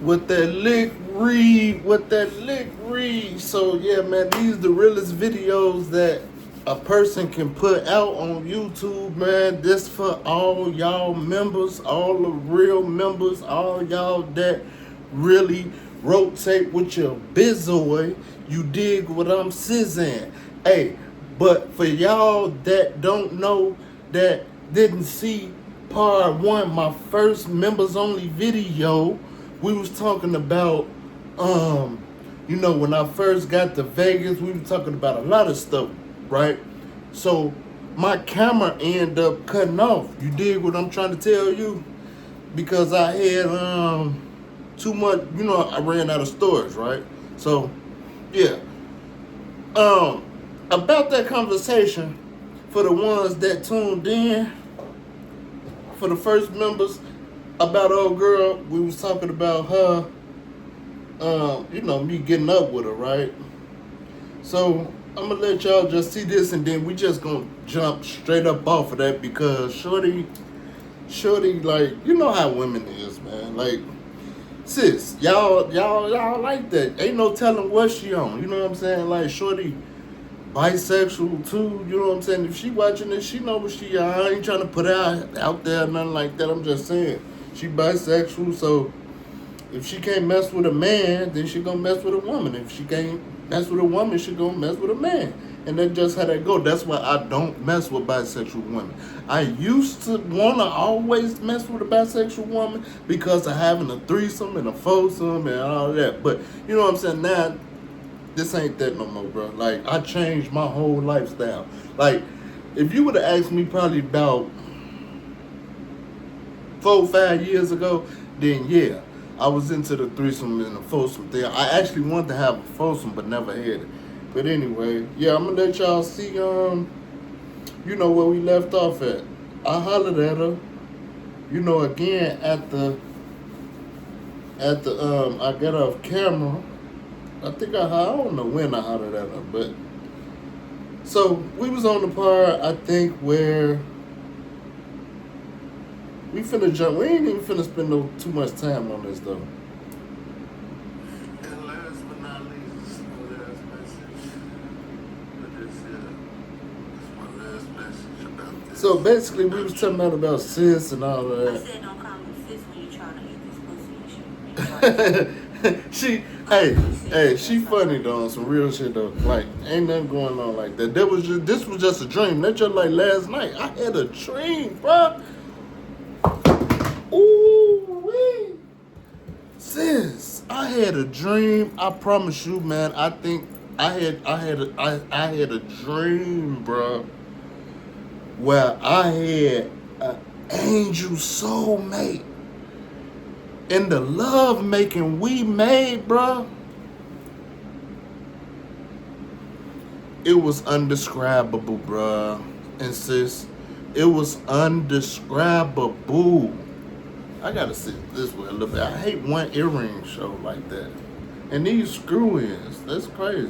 What that lick read, So yeah, man, these the realest videos that a person can put out on YouTube, man. This for all y'all members, all the real members, all y'all that really rotate with your bizoid. You dig what I'm sizzing. Hey, but for y'all that don't know, that didn't see part one, my first members only video, we was talking about, when I first got to Vegas, we were talking about a lot of stuff, right? So my camera ended up cutting off. You dig what I'm trying to tell you? Because I had too much, I ran out of storage, right? So yeah. About that conversation, for the ones that tuned in, for the first members, about old girl, we was talking about her, me getting up with her, right? So I'm gonna let y'all just see this, and then we just gonna jump straight up off of that, because shorty, like, you know how women is, man. Like, sis, y'all like that. Ain't no telling what she on. You know what I'm saying? Like, shorty bisexual too, you know what I'm saying? If she watching this, she know what she I ain't trying to put her out there, nothing like that. I'm just saying, she bisexual, so if she can't mess with a man, then she gonna mess with a woman. If she can't mess with a woman, she gonna mess with a man. And that's just how that go. That's why I don't mess with bisexual women. I used to wanna always mess with a bisexual woman because of having a threesome and a foursome and all that. But you know what I'm saying? Now, this ain't that no more, bro. Like, I changed my whole lifestyle. Like, if you would have asked me probably about 4 or 5 years ago, then yeah, I was into the threesome and the foursome thing. I actually wanted to have a foursome, but never had it. But anyway, yeah, I'm gonna let y'all see, where we left off at. I hollered at her, again I got off camera. I don't know when I hollered at her, but so we was on the part, I think, where we finna jump. We ain't even finna spend too much time on this though. And last but not least, my last message. This my last message about this. So basically, we was talking about sis and all of that. I said don't call me sis when you trying to eat this pussy and shit. She funny though, on some real shit though. Like, ain't nothing going on like that. This was just a dream. That's just like last night. I had a dream, bro. Ooh wee, sis, I had a dream. I promise you, man. I think I had a dream, bro, where I had an angel soulmate. And the love making we made, bro, it was undescribable, bro. And sis, it was undescribable. I gotta sit this way a little bit. I hate one earring show like that. And these screw-ins, that's crazy.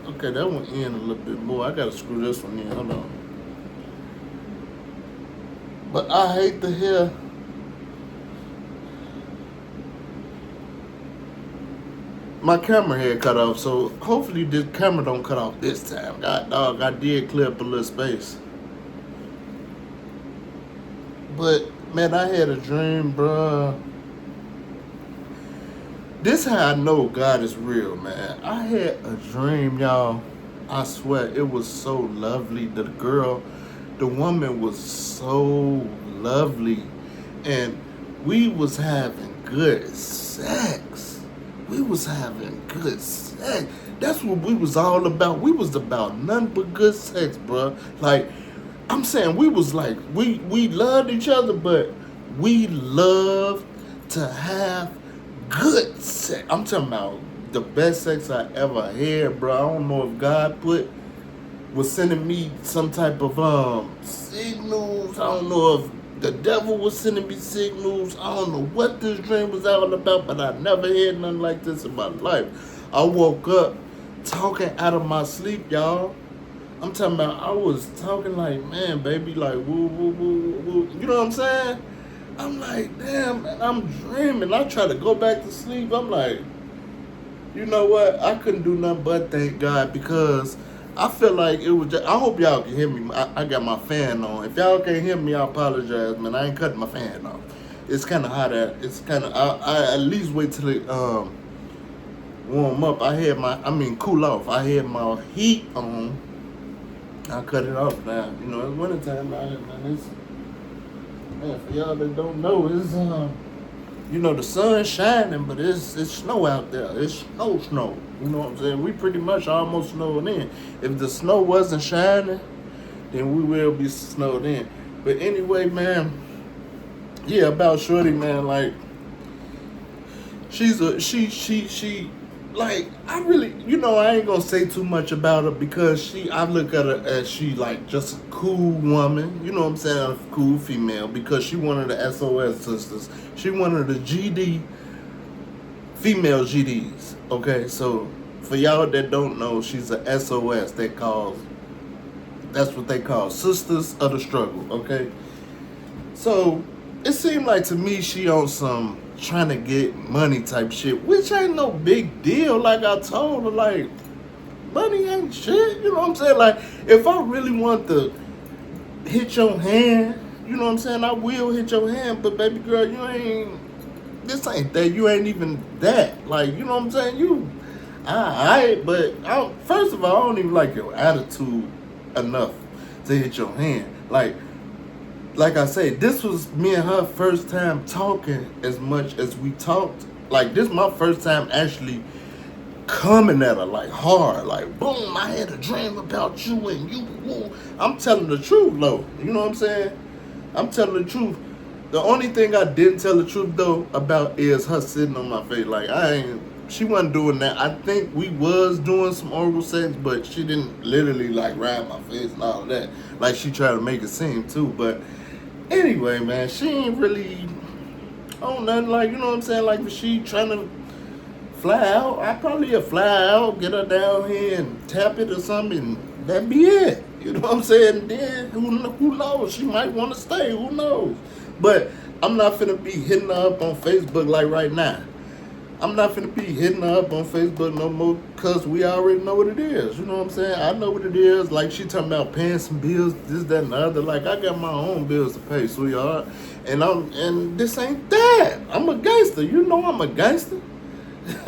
Okay, that one in a little bit more. I gotta screw this one in, hold on. But I hate to hear my camera had cut off, so hopefully this camera don't cut off this time. God dog, I did clear up a little space. But man, I had a dream, bruh. This how I know God is real, man. I had a dream, y'all. I swear, it was so lovely. The woman was so lovely. And we was having good sex. That's what we was all about. We was about nothing but good sex, bruh. Like, I'm saying, we was like, we loved each other, but we loved to have good sex. I'm talking about the best sex I ever had, bro. I don't know if God was sending me some type of signals. I don't know if the devil was sending me signals. I don't know what this dream was all about, but I never had nothing like this in my life. I woke up talking out of my sleep, y'all. I'm talking about, I was talking like, man, baby, like, woo, woo, woo, woo. You know what I'm saying? I'm like, damn, man, I'm dreaming. I try to go back to sleep. I'm like, you know what? I couldn't do nothing but thank God, because I feel like it was just, I hope y'all can hear me. I got my fan on. If y'all can't hear me, I apologize, man. I ain't cutting my fan off. It's kind of hot out. It's kind of, I at least wait till it warm up. Cool off. I had my heat on. I cut it off now. You know, it's wintertime out here, man. Man, for y'all that don't know, it's you know, the sun's shining, but it's snow out there. It's snow. You know what I'm saying? We pretty much almost snowed in. If the snow wasn't shining, then we will be snowed in. But anyway, man, yeah, about Shorty, man, like, she like, I really, you know, I ain't gonna say too much about her, because I look at her as she like just a cool woman, you know what I'm saying, a cool female, because she one of the SOS sisters. She one of the female GDs, okay? So for y'all that don't know, she's a SOS. That's what they call Sisters of the Struggle, okay? So it seemed like to me she on some trying to get money type shit, which ain't no big deal. Like I told her, like, money ain't shit, you know what I'm saying? Like, if I really want to hit your hand, you know what I'm saying, I will hit your hand, but baby girl, this ain't that. You ain't even that. Like, you know what I'm saying? First of all, I don't even like your attitude enough to hit your hand. Like I said, this was me and her first time talking as much as we talked. Like, this is my first time actually coming at her, like, hard. Like, boom, I had a dream about you and you. Woo. I'm telling the truth, though. You know what I'm saying? I'm telling the truth. The only thing I didn't tell the truth, though, about is her sitting on my face. Like, she wasn't doing that. I think we was doing some oral sex, but she didn't literally, like, ride my face and all of that. Like, she tried to make it seem, too, but anyway, man, she ain't really on nothing, like, you know what I'm saying? Like, if she trying to fly out, I probably fly out, get her down here and tap it or something, and that be it. You know what I'm saying? And then, who knows? She might want to stay, who knows? But I'm not finna be hitting her up on Facebook like right now. I'm not finna be hitting her up on Facebook no more, because we already know what it is. You know what I'm saying? I know what it is. Like, she talking about paying some bills, this, that, and the other. Like, I got my own bills to pay, sweetheart. And this ain't that. I'm a gangster. You know I'm a gangster.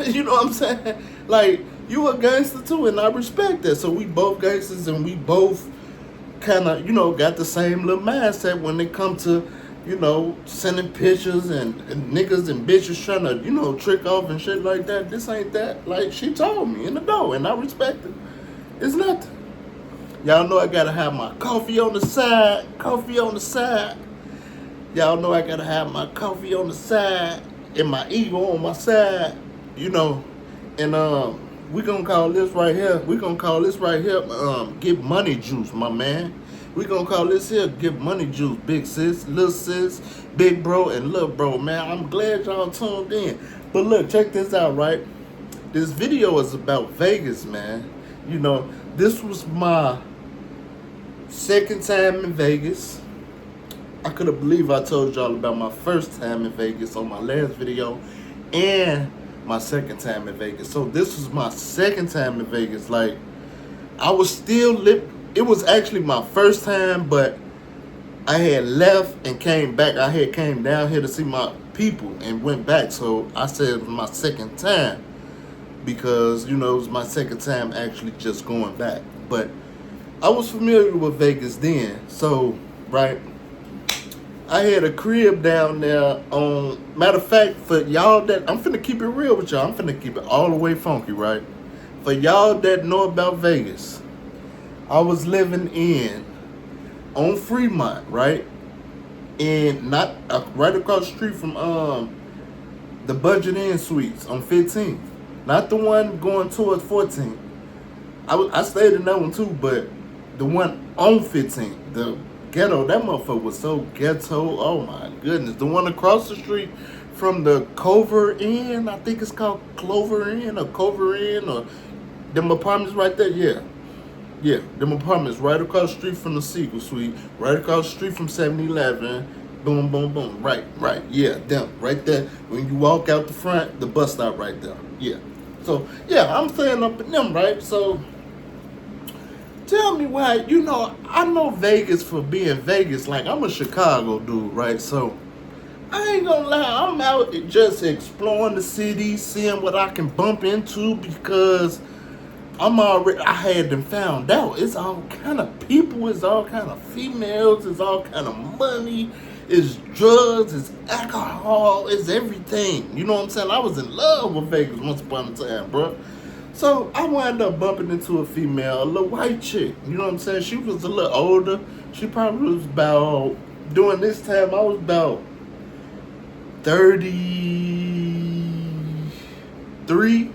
You know what I'm saying? Like, you a gangster too, and I respect that. So we both gangsters, and we both kind of, you know, got the same little mindset when it come to, you know, sending pictures and niggas and bitches trying to, you know, trick off and shit like that. This ain't that. Like, she told me in the door, and I respect it. It's nothing. Y'all know I gotta have my coffee on the side. Y'all know I gotta have my coffee on the side and my ego on my side, you know. And we gonna call this right here. Get money juice, my man. We gonna call this here Get Money Juice, big sis, little sis, big bro, and little bro, man. I'm glad y'all tuned in. But look, check this out, right? This video is about Vegas, man. You know, this was my second time in Vegas. I couldn't believe I told y'all about my first time in Vegas on my last video and my second time in Vegas. So this was my second time in Vegas. Like, I was still it was actually my first time, but I had left and came back. I had came down here to see my people and went back. So I said it was my second time because, you know, it was my second time actually just going back. But I was familiar with Vegas then. So, right, I had a crib down there on, matter of fact, for y'all that, I'm finna keep it real with y'all. I'm finna keep it all the way funky, right? For y'all that know about Vegas, I was living on Fremont, right? And not right across the street from the Budget Inn Suites on 15th. Not the one going towards 14th. I stayed in that one too, but the one on 15th, the ghetto, that motherfucker was so ghetto. Oh my goodness. The one across the street from the Clover Inn, I think it's called Clover Inn or Cover Inn, or them apartments right there, yeah. Yeah, them apartments right across the street from the Sequel Suite, right across the street from 7-Eleven, boom, boom, boom. Right. Yeah, them right there. When you walk out the front, the bus stop right there. Yeah. So yeah, I'm staying up in them, right? So tell me why, I know Vegas for being Vegas. Like, I'm a Chicago dude, right? So I ain't gonna lie, I'm out just exploring the city, seeing what I can bump into because I had them found out. It's all kind of people, it's all kind of females, it's all kind of money, it's drugs, it's alcohol, it's everything. You know what I'm saying? I was in love with Vegas once upon a time, bro. So I wound up bumping into a female, a little white chick. You know what I'm saying? She was a little older. She probably was about, during this time, I was about 33,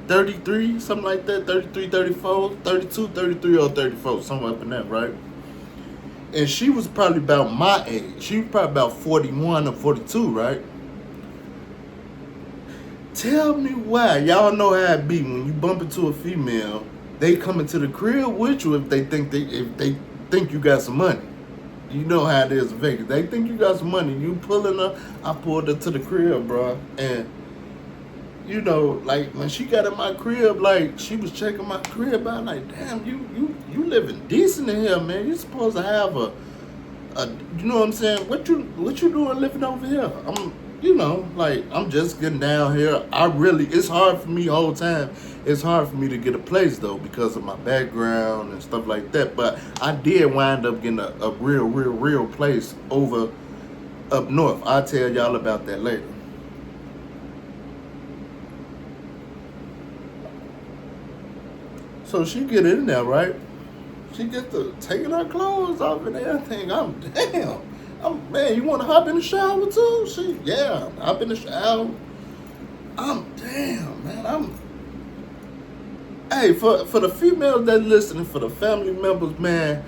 33, something like that, 33, 34, 32, 33 or 34, somewhere up in that, right? And she was probably about my age. She was probably about 41 or 42, right? Tell me why. Y'all know how it be when you bump into a female, they come into the crib with you if they think you got some money. You know how it is in Vegas. They think you got some money. You pulling her, I pulled her to the crib, bro. And like when she got in my crib, like she was checking my crib out, like, damn, you living decent in here, man. You supposed to have a you know what I'm saying? What you doing living over here? I'm just getting down here. It's hard for me the whole time. It's hard for me to get a place though because of my background and stuff like that. But I did wind up getting a real place over up north. I'll tell y'all about that later. So she get in there, right? She gets to taking her clothes off and everything. Man, you want to hop in the shower too? Yeah, hop in the shower. Hey, for the females that listening, for the family members, man,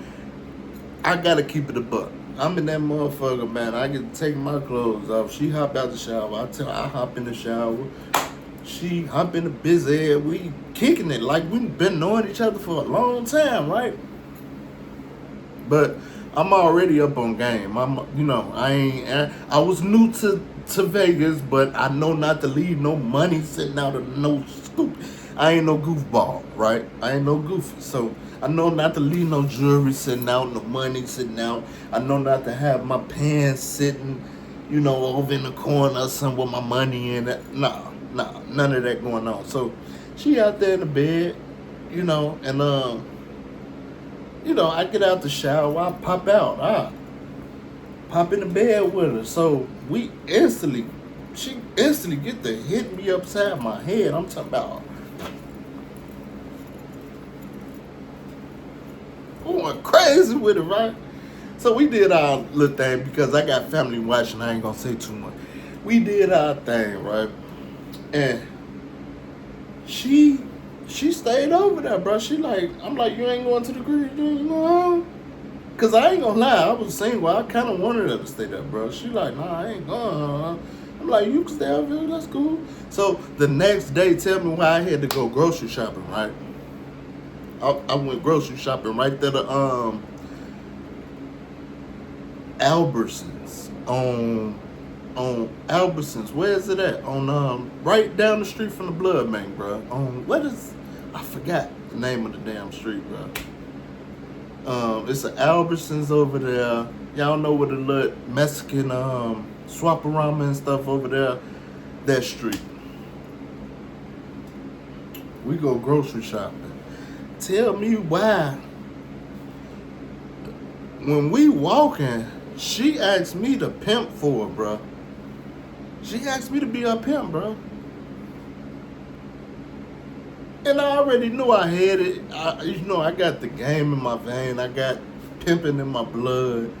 I gotta keep it a buck. I'm in that motherfucker, man. I get to take my clothes off. She hop out the shower. I hop in the shower. She hop in the busy. We kicking it like we've been knowing each other for a long time, right? But I'm already up on game. I was new to Vegas, but I know not to leave no money sitting out of no scoop. I ain't no goofball, right? I ain't no goofy. So I know not to leave no jewelry sitting out, no money sitting out. I know not to have my pants sitting, over in the corner or something with my money in it. Nah, none of that going on. So she out there in the bed, and I get out the shower, I pop out, pop in the bed with her. So she instantly get to hit me upside my head. I'm talking about going crazy with it, right? So we did our little thing because I got family watching. I ain't gonna say too much. We did our thing, right? And she stayed over there, bro. I'm like, you ain't going to the crib, you ain't going home? Cause I ain't gonna lie, I was single. I kind of wanted her to stay there, bro. She like, nah, I ain't going. I'm like, you can stay over here, that's cool. So the next day, tell me why I had to go grocery shopping, right? I went grocery shopping right there to Albertsons on Albertsons. Where is it at? On right down the street from the blood bank, bro. I forgot the name of the damn street, bro. It's an Albertsons over there. Y'all know where the little Mexican Swaparama and stuff over there. That street. We go grocery shopping. Tell me why. When we walking, she asked me to pimp for her, bro. She asked me to be her pimp, bro. And I already knew I had it. I got the game in my vein. I got pimping in my blood.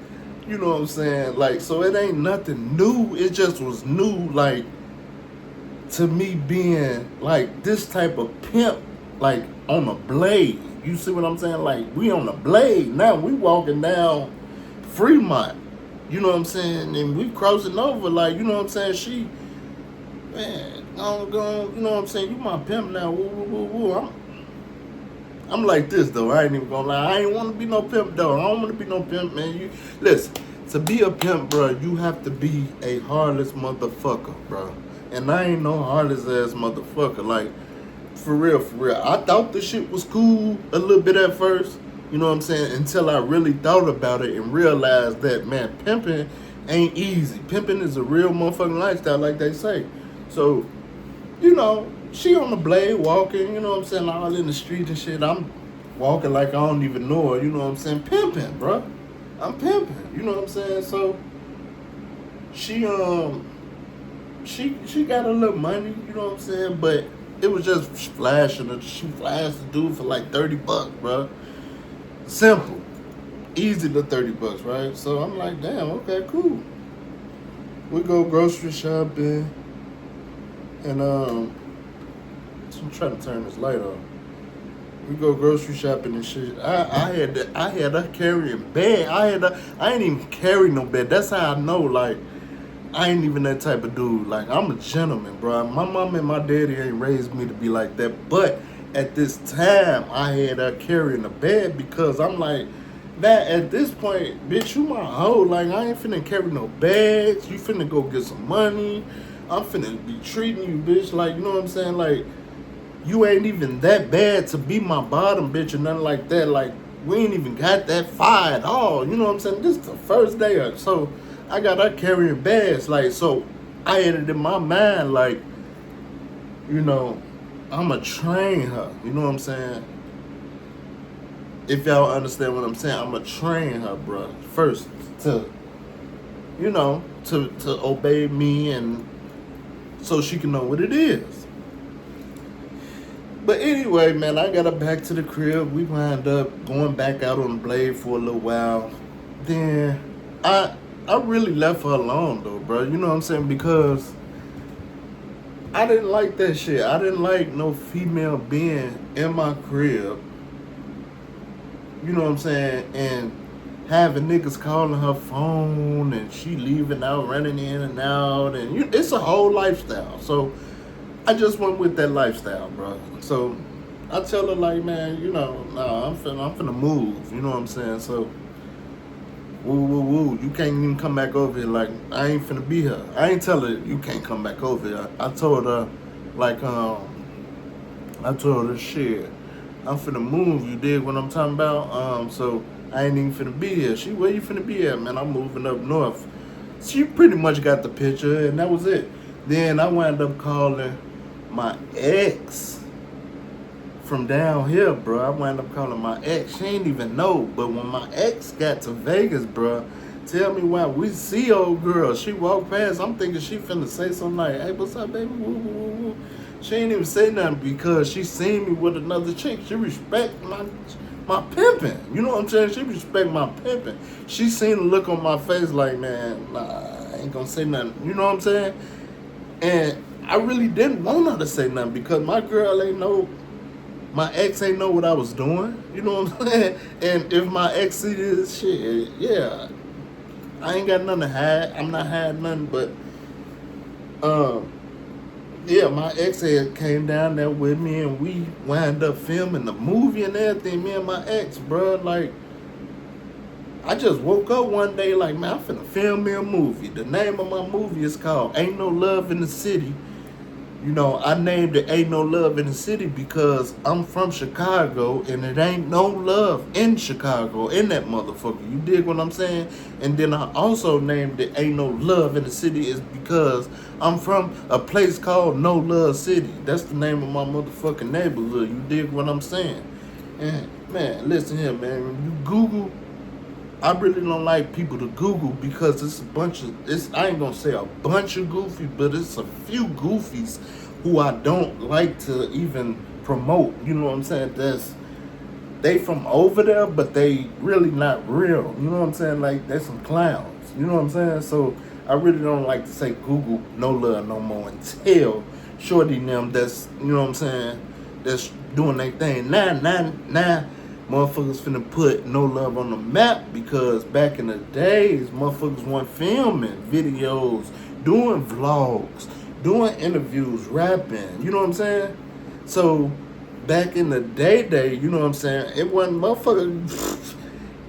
You know what I'm saying? Like, so it ain't nothing new. It just was new, like, to me being, like, this type of pimp, like, on a blade. You see what I'm saying? Like, we on a blade. Now we walking down Fremont. You know what I'm saying? And we crossing over, like, you know what I'm saying? Man, I'm going, you know what I'm saying? You my pimp now. Woo, woo, woo, woo. I'm like this, though. I ain't even gonna lie. I ain't want to be no pimp, though. I don't want to be no pimp, man. Listen, To be a pimp, bro, you have to be a heartless motherfucker, bro. And I ain't no heartless ass motherfucker. Like, for real, for real. I thought the shit was cool a little bit at first. You know what I'm saying? Until I really thought about it and realized that, man, pimping ain't easy. Pimping is a real motherfucking lifestyle, like they say. So, you know, she on the blade walking, you know what I'm saying, all in the street and shit. I'm walking like I don't even know her, you know what I'm saying? Pimping, bro. I'm pimping, you know what I'm saying? So she got a little money, you know what I'm saying? But it was just flashing her. She flashed the dude for like $30, bro. Simple. Easy to $30, right? So I'm like, damn, okay, cool. We go grocery shopping and I'm trying to turn this light off. We go grocery shopping and shit. I had her carrying bag. I ain't even carry no bag. That's how I know, like, I ain't even that type of dude. Like, I'm a gentleman, bro. My mom and my daddy ain't raised me to be like that. But at this time, I had her carrying a bag because I'm like, that at this point, bitch, you my hoe. Like, I ain't finna carry no bags. You finna go get some money. I'm finna be treating you, bitch, like, you know what I'm saying? Like, you ain't even that bad to be my bottom bitch or nothing like that. Like, we ain't even got that far at all. You know what I'm saying? This is the first day. So I got her carrying bags. Like, so I had it in my mind, like, you know, I'ma train her. You know what I'm saying? If y'all understand what I'm saying, I'ma train her, bro. First to, you know, to obey me and so she can know what it is. But anyway, man, I got her back to the crib. We wound up going back out on the blade for a little while. Then I really left her alone though, bro. You know what I'm saying? Because I didn't like that shit. I didn't like no female being in my crib. You know what I'm saying? And having niggas calling her phone and she leaving out, running in and out, and it's a whole lifestyle. So I just went with that lifestyle, bro. So I tell her, like, man, you know, nah, I'm finna move. You know what I'm saying? So, woo. You can't even come back over here. Like, I ain't finna be here. I ain't tell her you can't come back over here. I told her, like, shit, I'm finna move. You dig what I'm talking about? So I ain't even finna be here. She, where you finna be at, man? I'm moving up north. She pretty much got the picture, and that was it. Then I wound up calling my ex from down here, bro. I wound up calling my ex. She ain't even know. But when my ex got to Vegas, bro, tell me why. We see old girl. She walked past. I'm thinking she finna say something like, hey, what's up, baby? Woo, woo, woo, woo. She ain't even say nothing because she seen me with another chick. She respect my pimping. You know what I'm saying? She respect my pimping. She seen the look on my face like, man, nah, I ain't gonna say nothing. You know what I'm saying? And I really didn't want her to say nothing because my ex ain't know what I was doing. You know what I'm saying? And if my ex see this shit, yeah, I ain't got nothing to hide. I'm not hiding nothing, but yeah, my ex had came down there with me and we wound up filming the movie and everything, me and my ex, bro. Like, I just woke up one day like, man, I'm finna film me a movie. The name of my movie is called Ain't No Love in the City. You know, I named it Ain't No Love in the City because I'm from Chicago and it ain't no love in Chicago, in that motherfucker. You dig what I'm saying? And then I also named it Ain't No Love in the City is because I'm from a place called No Love City. That's the name of my motherfucking neighborhood. You dig what I'm saying? And man, listen here, man. When you Google, I really don't like people to Google because it's a bunch of, I ain't gonna say a bunch of goofies, but it's a few goofies who I don't like to even promote. You know what I'm saying? They from over there, but they really not real. You know what I'm saying? Like, they're some clowns. You know what I'm saying? So I really don't like to say Google No Love no more until shorty them that's, you know what I'm saying, that's doing their thing. Now, motherfuckers finna put No Love on the map because back in the days, motherfuckers weren't filming videos, doing vlogs, doing interviews, rapping. You know what I'm saying? So back in the day, you know what I'm saying? It wasn't motherfuckers.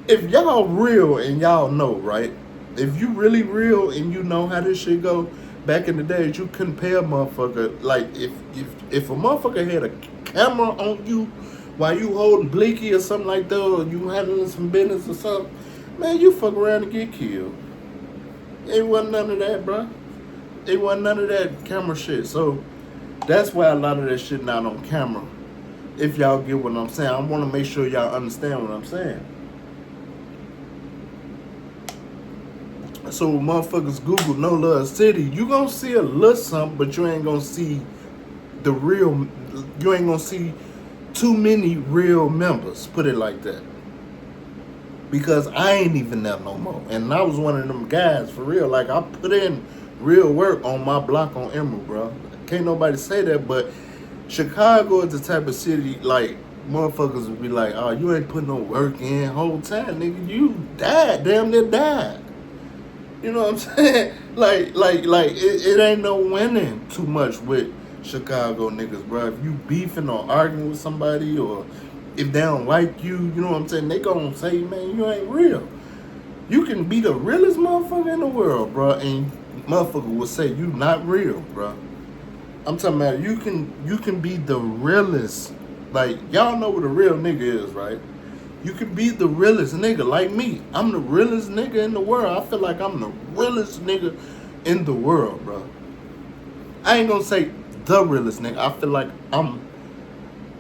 If y'all real and y'all know, right? If you really real and you know how this shit go, back in the days you couldn't pay a motherfucker. Like if a motherfucker had a camera on you while you holding blicky or something like that, or you handling some business or something, man, you fuck around and get killed. It wasn't none of that, bro. It wasn't none of that camera shit. So that's why a lot of that shit not on camera. If y'all get what I'm saying, I want to make sure y'all understand what I'm saying. So motherfuckers Google No Love City, you gonna see a little something, but you ain't gonna see the real. You ain't gonna see too many real members. Put it like that. Because I ain't even there no more, and I was one of them guys for real. Like I put in real work on my block on Emerald, bro. Can't nobody say that, but Chicago is the type of city like motherfuckers would be like, "Oh, you ain't putting no work in whole time, nigga. You died, damn near died." You know what I'm saying? Like it ain't no winning too much with Chicago niggas, bro. If you beefing or arguing with somebody, or if they don't like you, you know what I'm saying? They gonna say, man, you ain't real. You can be the realest motherfucker in the world, bro, and motherfucker will say you not real, bro. I'm talking about you can be the realest. Like, y'all know what a real nigga is, right? You can be the realest nigga like me. I'm the realest nigga in the world. I feel like I'm the realest nigga in the world, bro. I ain't gonna say the realest nigga. I feel like I'm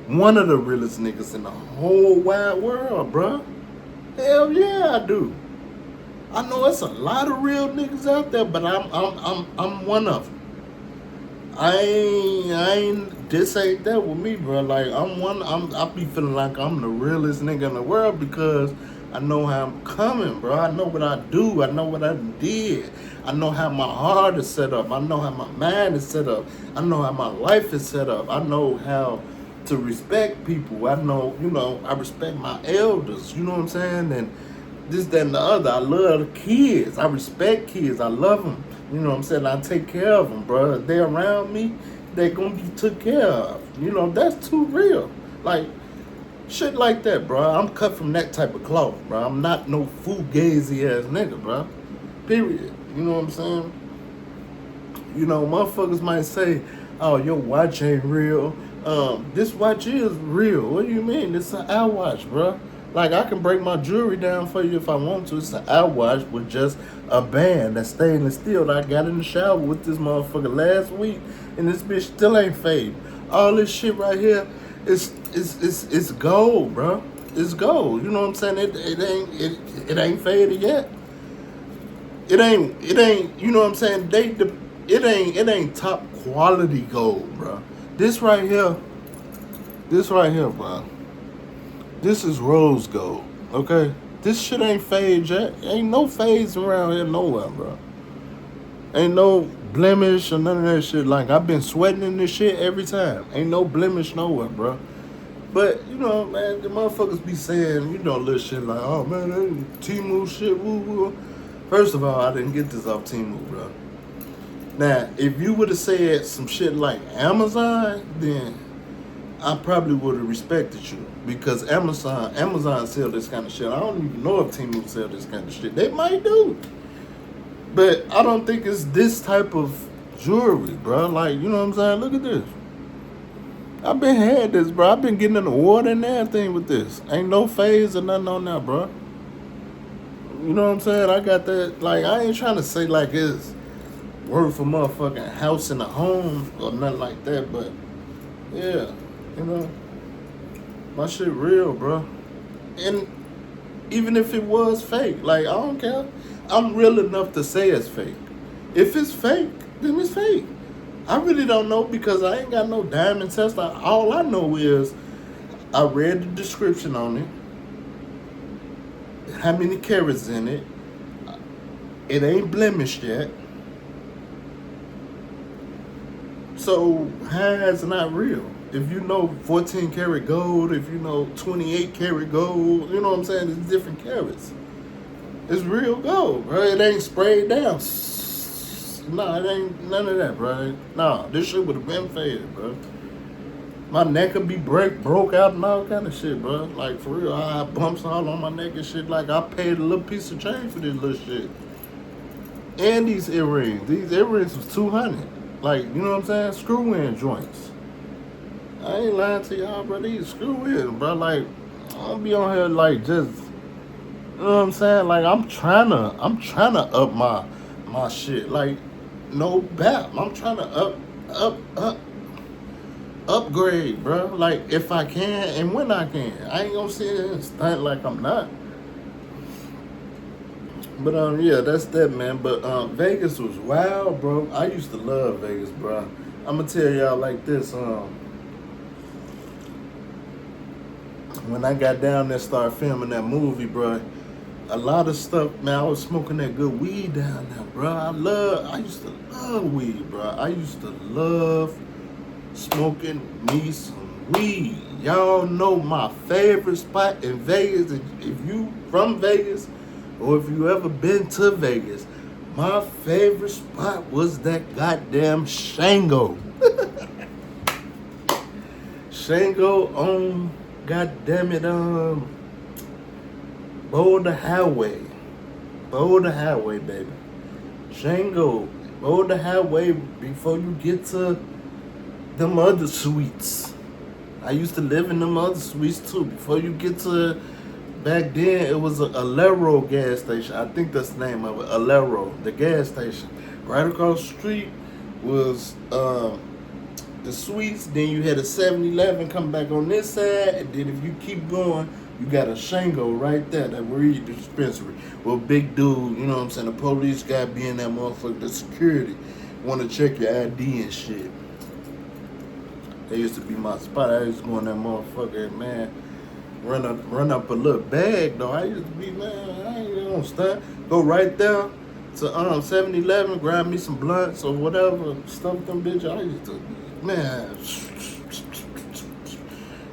one of the realest niggas in the whole wide world, bro. Hell yeah, I do. I know it's a lot of real niggas out there, but I'm one of them. This ain't that with me, bro. Like, I be feeling like I'm the realest nigga in the world because I know how I'm coming, bro. I know what I do. I know what I did. I know how my heart is set up. I know how my mind is set up. I know how my life is set up. I know how to respect people. I know, I respect my elders. You know what I'm saying? And this, that, and the other. I love the kids. I respect kids. I love them. You know what I'm saying? I take care of them, bro. If they're around me, they're going to be took care of. That's too real. Like, shit like that, bro. I'm cut from that type of cloth, bro. I'm not no fugazi ass nigga, bro. Period. You know what I'm saying? Motherfuckers might say, oh, your watch ain't real. This watch is real. What do you mean? It's an Apple watch, bro. Like, I can break my jewelry down for you if I want to. It's an Apple watch with just a band that's stainless steel that I got in the shower with this motherfucker last week, and this bitch still ain't fade. All this shit right here is gold, bro. It's gold. You know what I'm saying? It ain't faded yet. It ain't. You know what I'm saying? It ain't top quality gold, bro. This right here, bro. This is rose gold, okay? This shit ain't fade yet. Ain't no fades around here nowhere, bro. Ain't no blemish or none of that shit. Like, I've been sweating in this shit every time. Ain't no blemish nowhere, bro. But, man, the motherfuckers be saying, little shit like, oh, man, that Temu shit, woo-woo. First of all, I didn't get this off Temu, bro. Now, if you would have said some shit like Amazon, then I probably would have respected you, because Amazon sell this kind of shit. I don't even know if Temu sell this kind of shit. They might do, but I don't think it's this type of jewelry, bro. Like, you know what I'm saying? Look at this. I've been had this, bro. I've been getting in the water and everything with this. Ain't no phase or nothing on that, bro. You know what I'm saying? I got that. Like, I ain't trying to say like it's worth a motherfucking house and a home or nothing like that, but yeah. My shit real, bro. And even if it was fake, like, I don't care. I'm real enough to say it's fake. If it's fake, then it's fake. I really don't know, because I ain't got no diamond test. All I know is I read the description on it, how many carats in it. It ain't blemished yet. So how is it not real? If you know 14 karat gold, if you know 28 karat gold, you know what I'm saying? It's different carats. It's real gold, bro. It ain't sprayed down. Nah, it ain't none of that, bro. Nah, this shit would have been faded, bro. My neck would be broke out and all kind of shit, bro. Like, for real, I have bumps all on my neck and shit. Like, I paid a little piece of change for this little shit. And these earrings. These earrings was 200. Like, you know what I'm saying? Screw-in joints. I ain't lying to y'all, bro. These screw-in, bro. Like, I don't be on here like just, you know what I'm saying? Like, I'm trying to up my shit. Like, no bap. I'm trying to upgrade, bro. Like, if I can and when I can. I ain't gonna sit here and stunt like I'm not. But yeah, that's that, man. But Vegas was wild, bro. I used to love Vegas, bro. I'm gonna tell y'all like this. When I got down there, started filming that movie, bro, a lot of stuff, man. I was smoking that good weed down there, bro. I used to love weed, bro. I used to love smoking me some weed. Y'all know my favorite spot in Vegas. If you from Vegas, or if you ever been to Vegas, my favorite spot was that goddamn Shango. Shango on, goddamn it, Boulder Highway. Boulder Highway, baby. Shango, Boulder Highway before you get to them other suites. I used to live in them other suites too. Before you get to, back then it was a Alero gas station. I think that's the name of it, Alero, the gas station. Right across the street was the suites. Then you had a 7-Eleven come back on this side, and then if you keep going, you got a Shango right there, that weed dispensary. Well, big dude, you know what I'm saying? The police guy be in that motherfucker, the security, want to check your ID and shit. That used to be my spot. I used to go in that motherfucker, man. Run up a little bag though. I used to be, man, I ain't gonna stop. Go right there to 7-Eleven, grab me some blunts or whatever, stuff them bitch. I used to, man.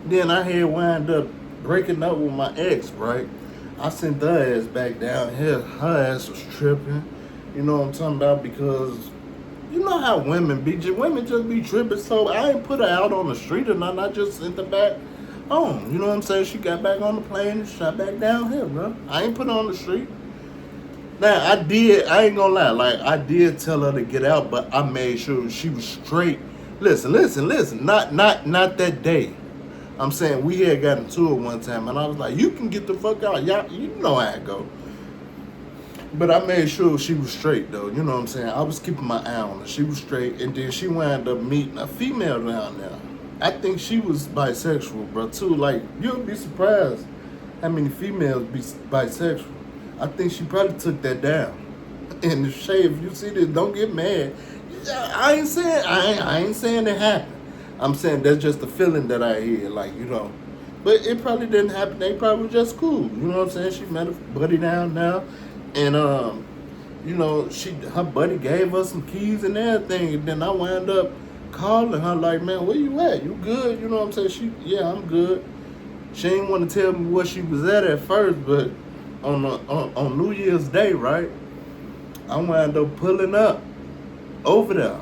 Then I had wind up breaking up with my ex, right? I sent her ass back down here. Her ass was tripping. You know what I'm talking about? Because you know how women be. Women just be tripping. So I ain't put her out on the street or nothing. I just sent her back home. You know what I'm saying? She got back on the plane and shot back down here, bro. I ain't put her on the street. Now, I ain't gonna lie. Like, I did tell her to get out, but I made sure she was straight. Listen. Not that day. I'm saying we had gotten into it one time, and I was like, you can get the fuck out. Y'all, you know how I go. But I made sure she was straight, though. You know what I'm saying? I was keeping my eye on her. She was straight, and then she wound up meeting a female down there. I think she was bisexual, bro, too. Like, you'll be surprised how many females be bisexual. I think she probably took that down. And the shade, if you see this, don't get mad. I ain't saying it happened. I'm saying that's just the feeling that I hear, like, you know. But it probably didn't happen. They probably were just cool. You know what I'm saying? She met a buddy down now. And, you know, her buddy gave her some keys and everything. And then I wound up calling her like, man, where you at? You good? You know what I'm saying? Yeah, I'm good. She didn't want to tell me where she was at first, but on New Year's Day, right? I wound up pulling up over there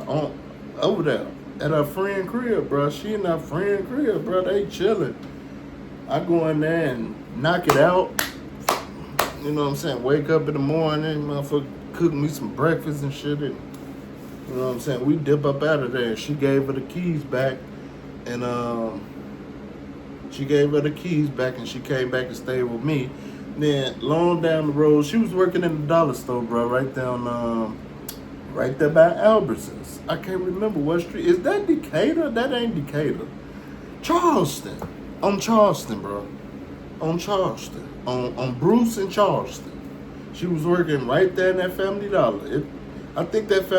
at her friend crib, bro. She and her friend crib, bro. They chilling. I go in there and knock it out. You know what I'm saying? Wake up in the morning, motherfucker, cook me some breakfast and shit. And, you know what I'm saying? We dip up out of there. And she gave her the keys back. And she came back and stayed with me. Then long down the road, she was working in the dollar store, bro, right there by Albertsons. I can't remember what street. Is that Decatur? That ain't Decatur. Charleston. On Charleston, bro. On Charleston. On Bruce and Charleston. She was working right there in that Family Dollar. I think that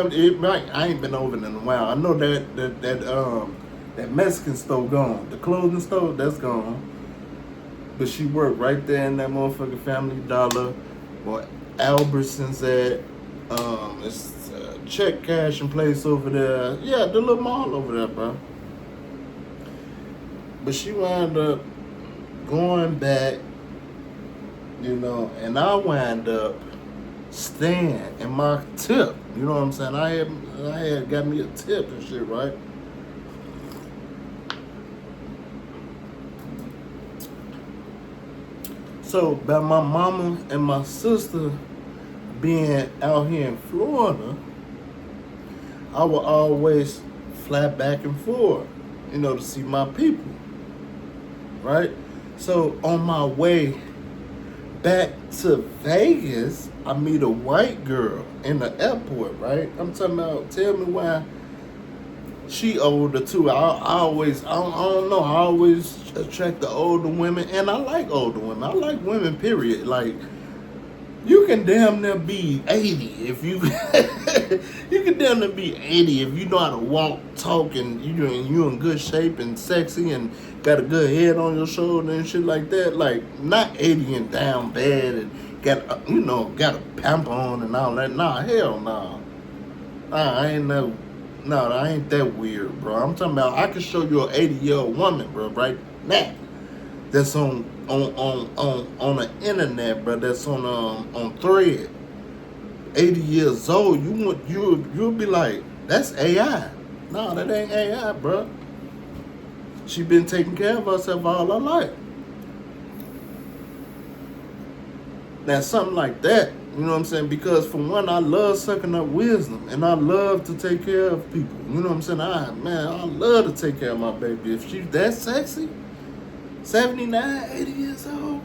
I ain't been over there in a while. I know that Mexican store gone. The clothing store, that's gone. But she worked right there in that motherfucking Family Dollar or Albertsons at it's a check cashing place over there. Yeah, the little mall over there, bro. But she wound up going back, you know, and I wound up staying in my tip. You know what I'm saying? I had got me a tip and shit, right? So, by my mama and my sister being out here in Florida, I will always fly back and forth, to see my people, right? So on my way back to Vegas, I meet a white girl in the airport, right? I'm talking about, tell me why she older too. I don't know, I always attract the older women, and I like older women. I like women, period. Like, you can damn near be 80 if you you can damn near be 80 if you know how to walk, talk, and you in good shape and sexy and got a good head on your shoulder and shit like that. Like, not 80 and down bad and got got a pamper on and all that. Nah, hell no. Nah, I ain't that weird, bro. I'm talking about, I can show you an 80-year-old woman, bro, right now. That's on the internet, bro. That's on Thread. 80 years old. You'll be like, that's AI. No, that ain't AI, bro. She been taking care of herself all her life. Now, something like that, you know what I'm saying? Because for one, I love sucking up wisdom, and I love to take care of people. You know what I'm saying? I love to take care of my baby. If she's that sexy, 79, 80 years old,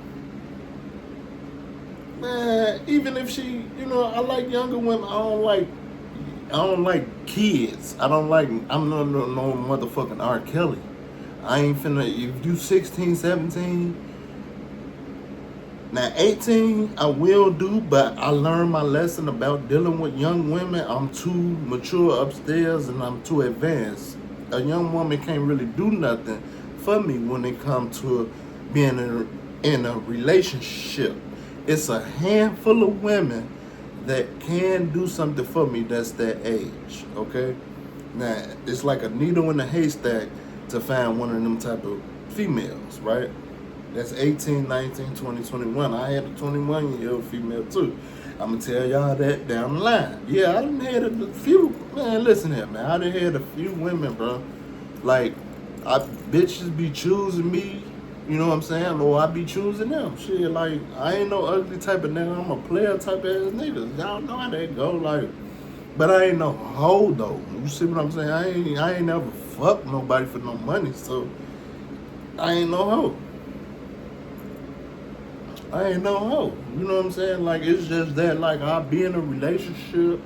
man, even if she, I like younger women. I don't like kids. I'm no motherfucking R. Kelly. I ain't finna, if you 16, 17, now 18, I will do, but I learned my lesson about dealing with young women. I'm too mature upstairs and I'm too advanced. A young woman can't really do nothing for me when it comes to being in a relationship. It's a handful of women that can do something for me that's that age, okay? Now, it's like a needle in a haystack to find one of them type of females, right? That's 18, 19, 20, 21. I had a 21-year-old female too. I'm going to tell y'all that down the line. Yeah, I done had a few, man, listen here, man. I done had a few women, bro. Like, bitches be choosing me, you know what I'm saying? Or I be choosing them. Shit, like, I ain't no ugly type of nigga. I'm a player type of ass nigga. Y'all know how that go, like. But I ain't no hoe, though. You see what I'm saying? I ain't never fucked nobody for no money, so I ain't no hoe. I ain't no hoe. You know what I'm saying? Like, it's just that, like, I'll be in a relationship,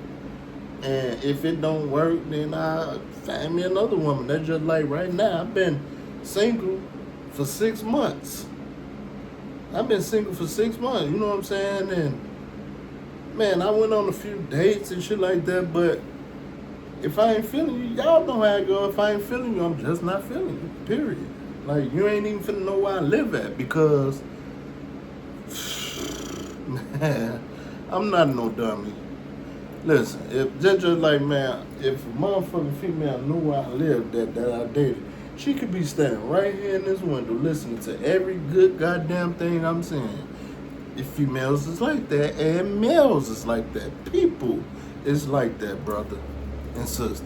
and if it don't work, then I find me another woman. That's just like right now. I've been single for 6 months. You know what I'm saying? And, man, I went on a few dates and shit like that, but if I ain't feeling you, y'all know how it go. If I ain't feeling you, I'm just not feeling you, period. Like, you ain't even finna know where I live at, because man, I'm not no dummy. Listen, if just like, man, if a motherfucking female knew where I lived that I dated, she could be standing right here in this window listening to every good goddamn thing I'm saying. If females is like that, and males is like that, people is like that, brother and sister.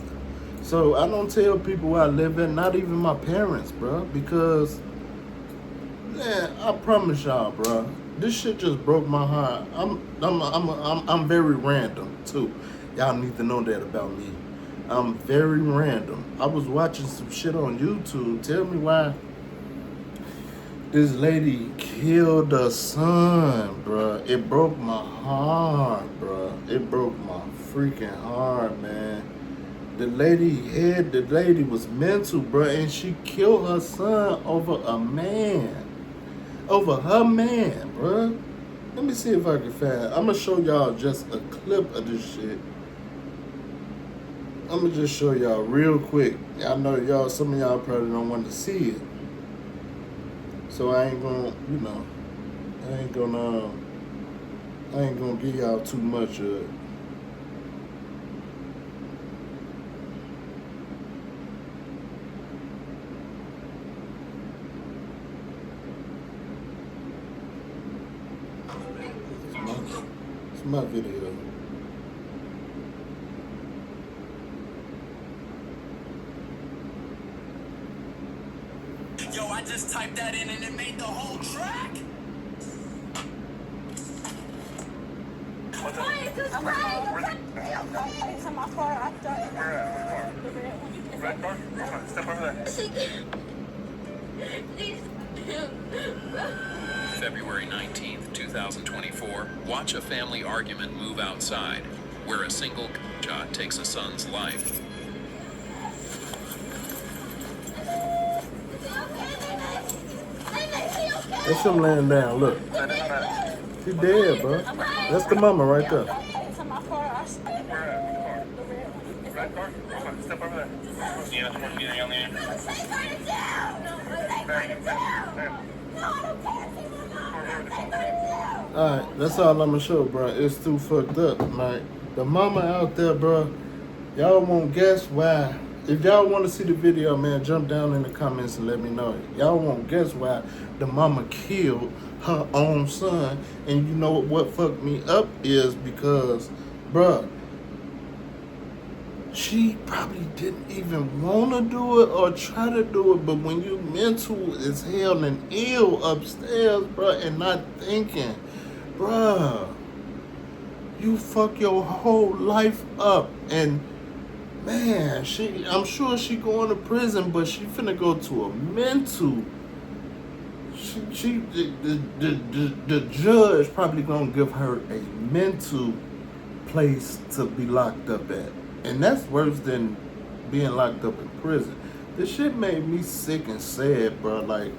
So I don't tell people where I live at, not even my parents, bro, because, man, I promise y'all, bro, this shit just broke my heart. I'm very random too. Y'all need to know that about me. I'm very random. I was watching some shit on YouTube. Tell me why this lady killed her son, bro. It broke my heart, bro. It broke my freaking heart, man. The lady was mental, bro, and she killed her son over a man. Over her man, bro. Let me see if I can find. I'm gonna show y'all just a clip of this shit. I'm gonna just show y'all real quick. I know some of y'all probably don't want to see it, so I ain't gonna, I ain't gonna give y'all too much of it. It's my video. Yo, I just typed that in and it made the whole track. Why is I'm right. It's on my car. I thought. Where at? What car? Red car? Come on, step over there. February 19th, 2024, watch a family argument move outside, where a single shot takes a son's life. That's him laying down. Look, he dead, bro. That's the mama right there. It's on my car. Where at? What car? Red car? Come on, step over there. Yeah, that's one young man. Alright, that's all I'm gonna show, bro. It's too fucked up. Like, the mama out there, bro, y'all won't guess why. If y'all want to see the video, man, jump down in the comments and let me know. Y'all won't guess why the mama killed her own son. And you know what fucked me up is because, bruh, she probably didn't even want to do it or try to do it. But when you mental as hell and ill upstairs, bruh, and not thinking, bruh, you fuck your whole life up. And man, I'm sure she going to prison, but she finna go to a mental. The judge probably gonna give her a mental place to be locked up at, and that's worse than being locked up in prison. This shit made me sick and sad, bro. Like,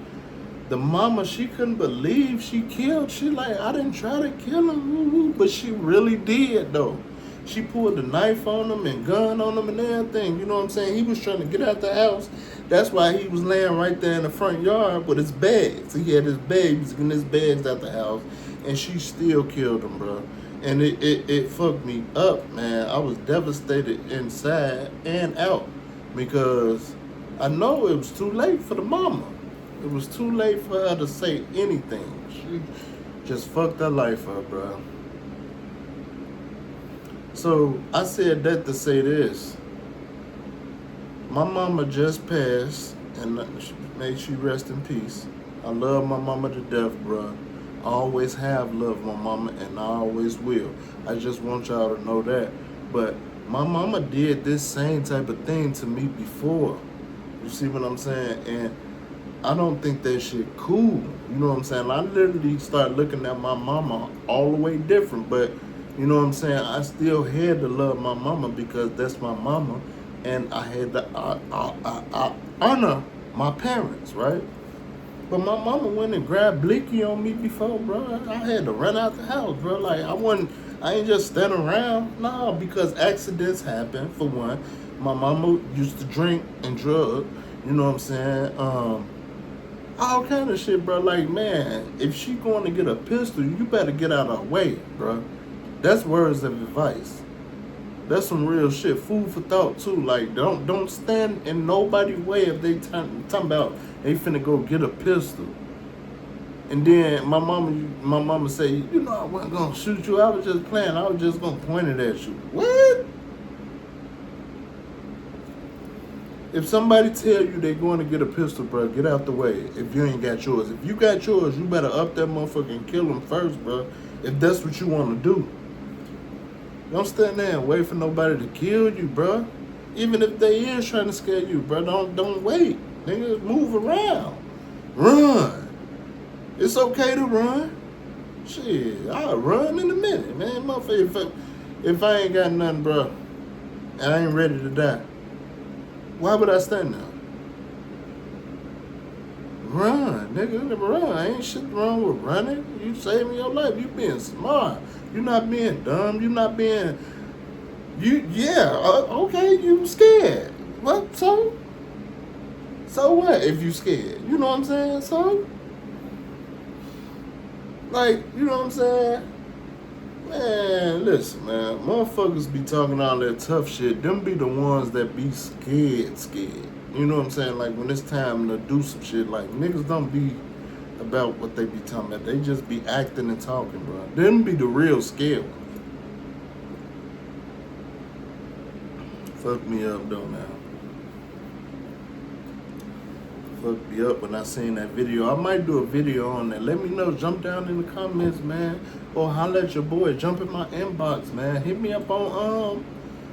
the mama, she couldn't believe she killed. She like, I didn't try to kill him, but she really did though. She pulled the knife on him and gun on him and everything. You know what I'm saying? He was trying to get out the house. That's why he was laying right there in the front yard with his bags. He had his bags and his bags out the house, and she still killed him, bro. And it fucked me up, man. I was devastated inside and out because I know it was too late for the mama. It was too late for her to say anything. She just fucked her life up, bro. So I said that to say this. My mama just passed, and may she rest in peace. I love my mama to death, bro. I always have loved my mama, and I always will. I just want y'all to know that. But my mama did this same type of thing to me before. You see what I'm saying? And I don't think that shit cool. You know what I'm saying? I literally start looking at my mama all the way different, but you know what I'm saying? I still had to love my mama because that's my mama, and I had to honor my parents, right? But my mama went and grabbed Blicky on me before, bro. I had to run out the house, bro. Like, I ain't just standing around. No, because accidents happen, for one. My mama used to drink and drug, you know what I'm saying? All kind of shit, bro. Like, man, if she going to get a pistol, you better get out of her way, bro. That's words of advice. That's some real shit. Food for thought too. Like, don't stand in nobody's way if they talking about they finna go get a pistol. And then my mama say, you know, I wasn't gonna shoot you. I was just playing. I was just gonna point it at you. What? If somebody tell you they going to get a pistol, bro, get out the way. If you ain't got yours, if you got yours, you better up that motherfucker and kill them first, bro. If that's what you want to do. Don't stand there and wait for nobody to kill you, bro. Even if they is trying to scare you, bro, don't wait. Nigga, move around. Run. It's okay to run. Shit, I'll run in a minute, man. Motherfucker, if I ain't got nothing, bro, and I ain't ready to die, why would I stand there? Run, nigga, run. Ain't shit wrong with running. You saving your life. You being smart. You not being dumb. You not being. Okay, you scared. What, so? So what if you scared? You know what I'm saying? So? Like, you know what I'm saying? Man, listen, man. Motherfuckers be talking all that tough shit. Them be the ones that be scared. You know what I'm saying? Like, when it's time to do some shit, like, niggas don't be about what they be talking about. They just be acting and talking, bro. Them be the real scared ones. Fuck me up, though, now. fucked me up when I seen that video. I might do a video on that. Let me know. Jump down in the comments, man. Or holler at your boy. Jump in my inbox, man. Hit me up on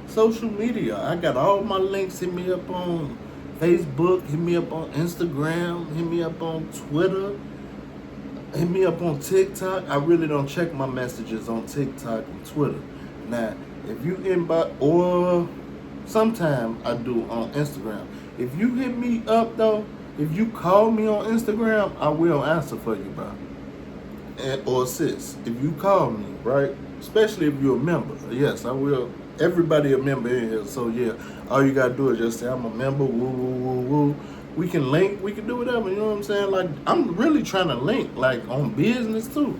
social media. I got all my links. Hit me up on Facebook. Hit me up on Instagram. Hit me up on Twitter. Hit me up on TikTok. I really don't check my messages on TikTok and Twitter. Now, if you inbox, or sometime I do on Instagram. If you hit me up though, if you call me on Instagram, I will answer for you, bro. Or sis, if you call me, right? Especially if you're a member. Yes, I will. Everybody a member in here. So yeah, all you gotta do is just say I'm a member, woo, woo, woo, woo. We can link, we can do whatever, you know what I'm saying? Like, I'm really trying to link, like, on business too.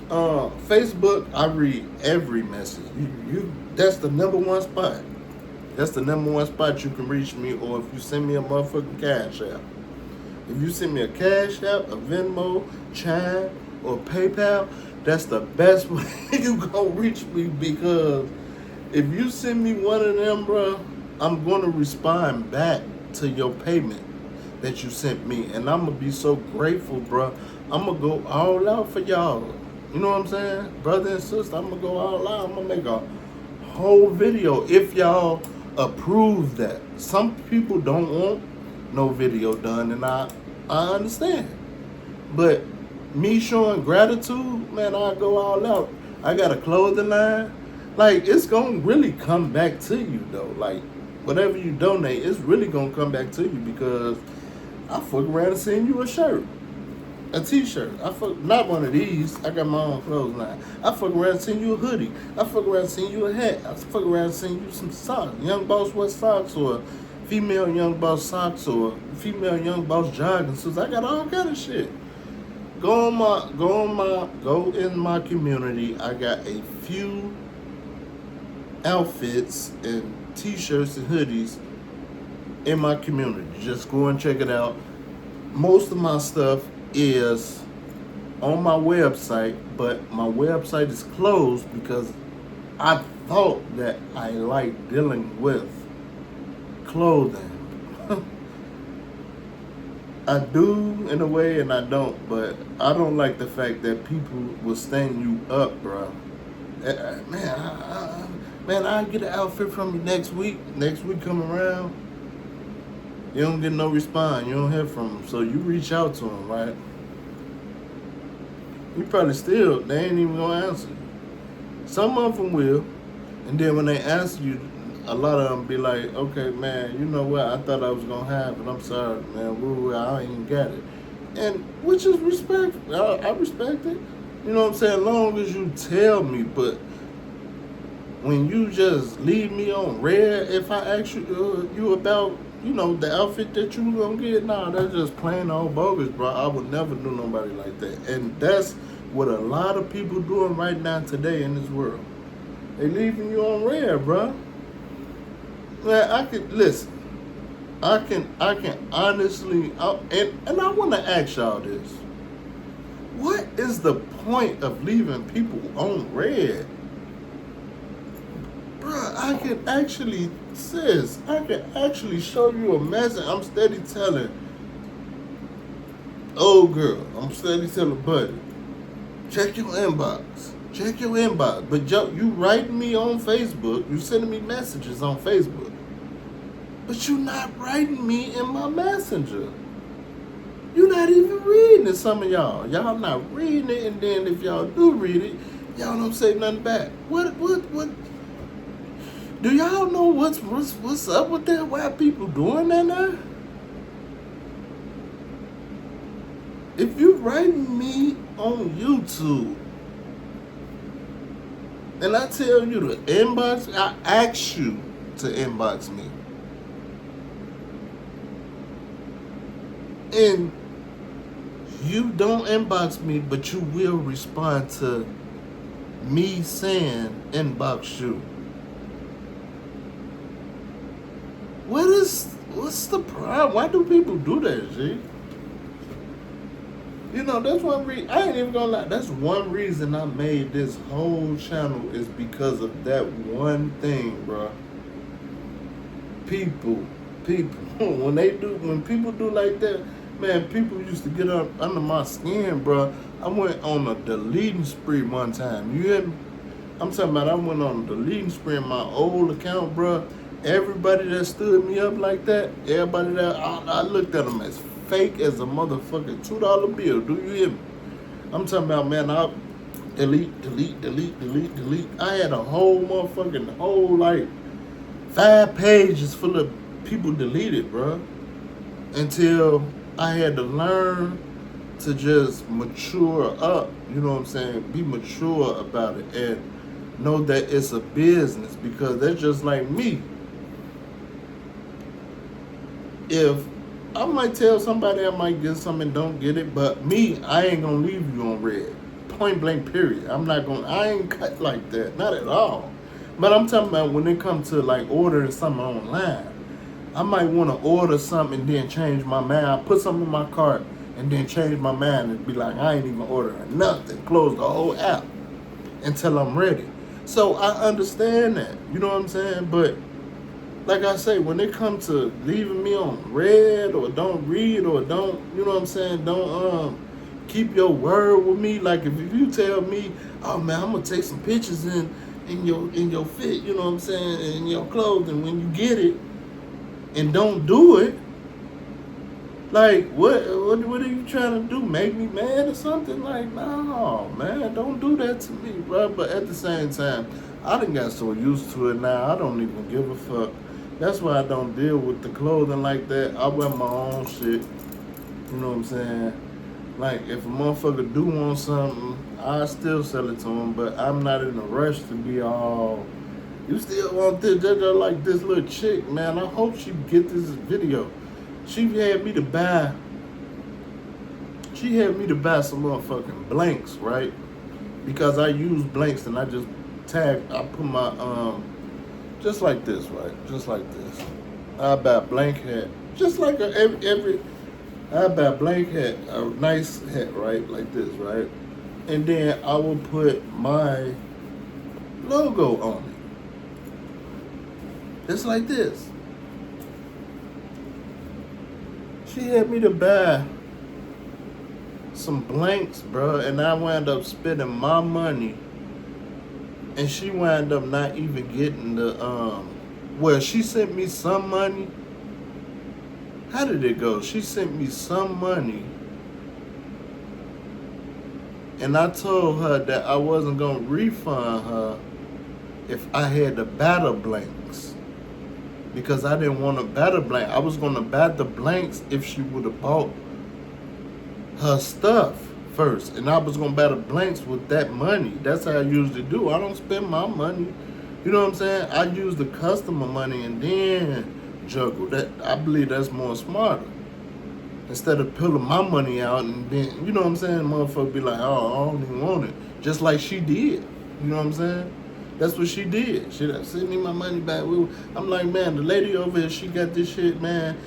Facebook, I read every message. That's the number one spot. That's the number one spot you can reach me, or if you send me a motherfucking Cash App. If you send me a Cash App, a Venmo, Chime, or PayPal, that's the best way you gonna reach me, because if you send me one of them, bro, I'm gonna respond back to your payment that you sent me, and I'm gonna be so grateful, bro. I'm gonna go all out for y'all. You know what I'm saying? Brother and sister, I'm gonna go all out. I'm gonna make a whole video if y'all approve that. Some people don't want no video done, and I understand. But me showing gratitude, man, I go all out. I got a clothing line. Like, it's gonna really come back to you though. Like, whatever you donate, it's really gonna come back to you, because I fuck around and send you a shirt. A t-shirt. I fuck, not one of these. I got my own clothes line. I fuck around and send you a hoodie. I fuck around and send you a hat. I fuck around and send you some socks. Young Boss West socks, or female Young Boss socks, or female Young Boss jogging suits. I got all kind of shit. Go in my community. I got a few outfits and t-shirts and hoodies in my community. Just go and check it out. Most of my stuff is on my website, but my website is closed because I thought that I like dealing with clothing. I do in a way and I don't, but I don't like the fact that people will stand you up, bro. Man, I'll get an outfit from you next week. Next week come around, you don't get no response. You don't hear from them. So you reach out to them, right? You probably still, they ain't even gonna answer you. Some of them will. And then when they answer you, a lot of them be like, okay, man, you know what? I thought I was gonna have it. I'm sorry, man. Woo, I ain't even got it. And which is respect. I respect it. You know what I'm saying? As long as you tell me, but when you just leave me on red, if I ask you about, you know, the outfit that you gonna get, nah, that's just plain old bogus, bro. I would never do nobody like that. And that's what a lot of people doing right now today in this world. They leaving you on red, bro. Man, I can honestly, and I want to ask y'all this. What is the point of leaving people on red? Bruh, I can actually show you a message. I'm steady telling old girl, I'm steady telling buddy, check your inbox. Check your inbox. But you writing me on Facebook, you sending me messages on Facebook. But you not writing me in my messenger. You not even reading it, some of y'all. Y'all not reading it, and then if y'all do read it, y'all don't say nothing back. What? Do y'all know what's up with that? Why people doing that now? If you writing me on YouTube, and I tell you to inbox, I ask you to inbox me. And you don't inbox me, but you will respond to me saying inbox you. What's the problem? Why do people do that, G? You know, that's one reason. I ain't even gonna lie. That's one reason I made this whole channel, is because of that one thing, bro. People people, when people do like that, man, people used to get up under my skin, bro. I went on a deleting spree one time. You hear me? I'm talking about I went on a deleting spree in my old account, bro. Everybody that stood me up like that, everybody that I looked at them as fake as a motherfucking $2 bill. Do you hear me? I'm talking about, man, I delete. I had a whole motherfucking like 5 pages full of people deleted, bro. Until I had to learn to just mature up, you know what I'm saying? Be mature about it and know that it's a business, because that's just like me. If I might tell somebody I might get something and don't get it, but me, I ain't gonna leave you on red. Point blank period. I ain't cut like that. Not at all. But I'm talking about when it comes to like ordering something online. I might want to order something and then change my mind. I put something in my cart and then change my mind and be like, I ain't even ordering nothing. Close the whole app until I'm ready. So I understand that. You know what I'm saying? But like I say, when it comes to leaving me on red or don't read or don't, you know what I'm saying, don't keep your word with me. Like if you tell me, oh man, I'm gonna take some pictures in your fit, you know what I'm saying, in your clothing when you get it, and don't do it, like what are you trying to do? Make me mad or something? Like, no, man, don't do that to me, bro. But at the same time, I done got so used to it now, I don't even give a fuck. That's why I don't deal with the clothing like that. I wear my own shit. You know what I'm saying? Like, if a motherfucker do want something, I still sell it to him, but I'm not in a rush to be all, you still want this, just like this little chick, man. I hope she get this video. She had me to buy some motherfucking blanks, right? Because I use blanks and I just I put my, just like this, right? Just like this. I buy a blank hat. Just like I buy a blank hat, a nice hat, right? Like this, right? And then I will put my logo on it. Just like this. She had me to buy some blanks, bro, and I wound up spending my money, and she wound up not even getting the well, she sent me some money. How did it go? She sent me some money, and I told her that I wasn't gonna refund her if I had to buy the blanks, because I didn't want to buy the blank. I was gonna buy the blanks if she would have bought her stuff first, and I was gonna buy the blanks with that money. That's how I usually do. I don't spend my money. You know what I'm saying? I use the customer money and then juggle. That, I believe that's more smarter. Instead of pulling my money out and then, you know what I'm saying, motherfucker be like, oh, I don't even want it. Just like she did. You know what I'm saying? That's what she did. She sent me my money back. I'm like, man, the lady over here, she got this shit, man.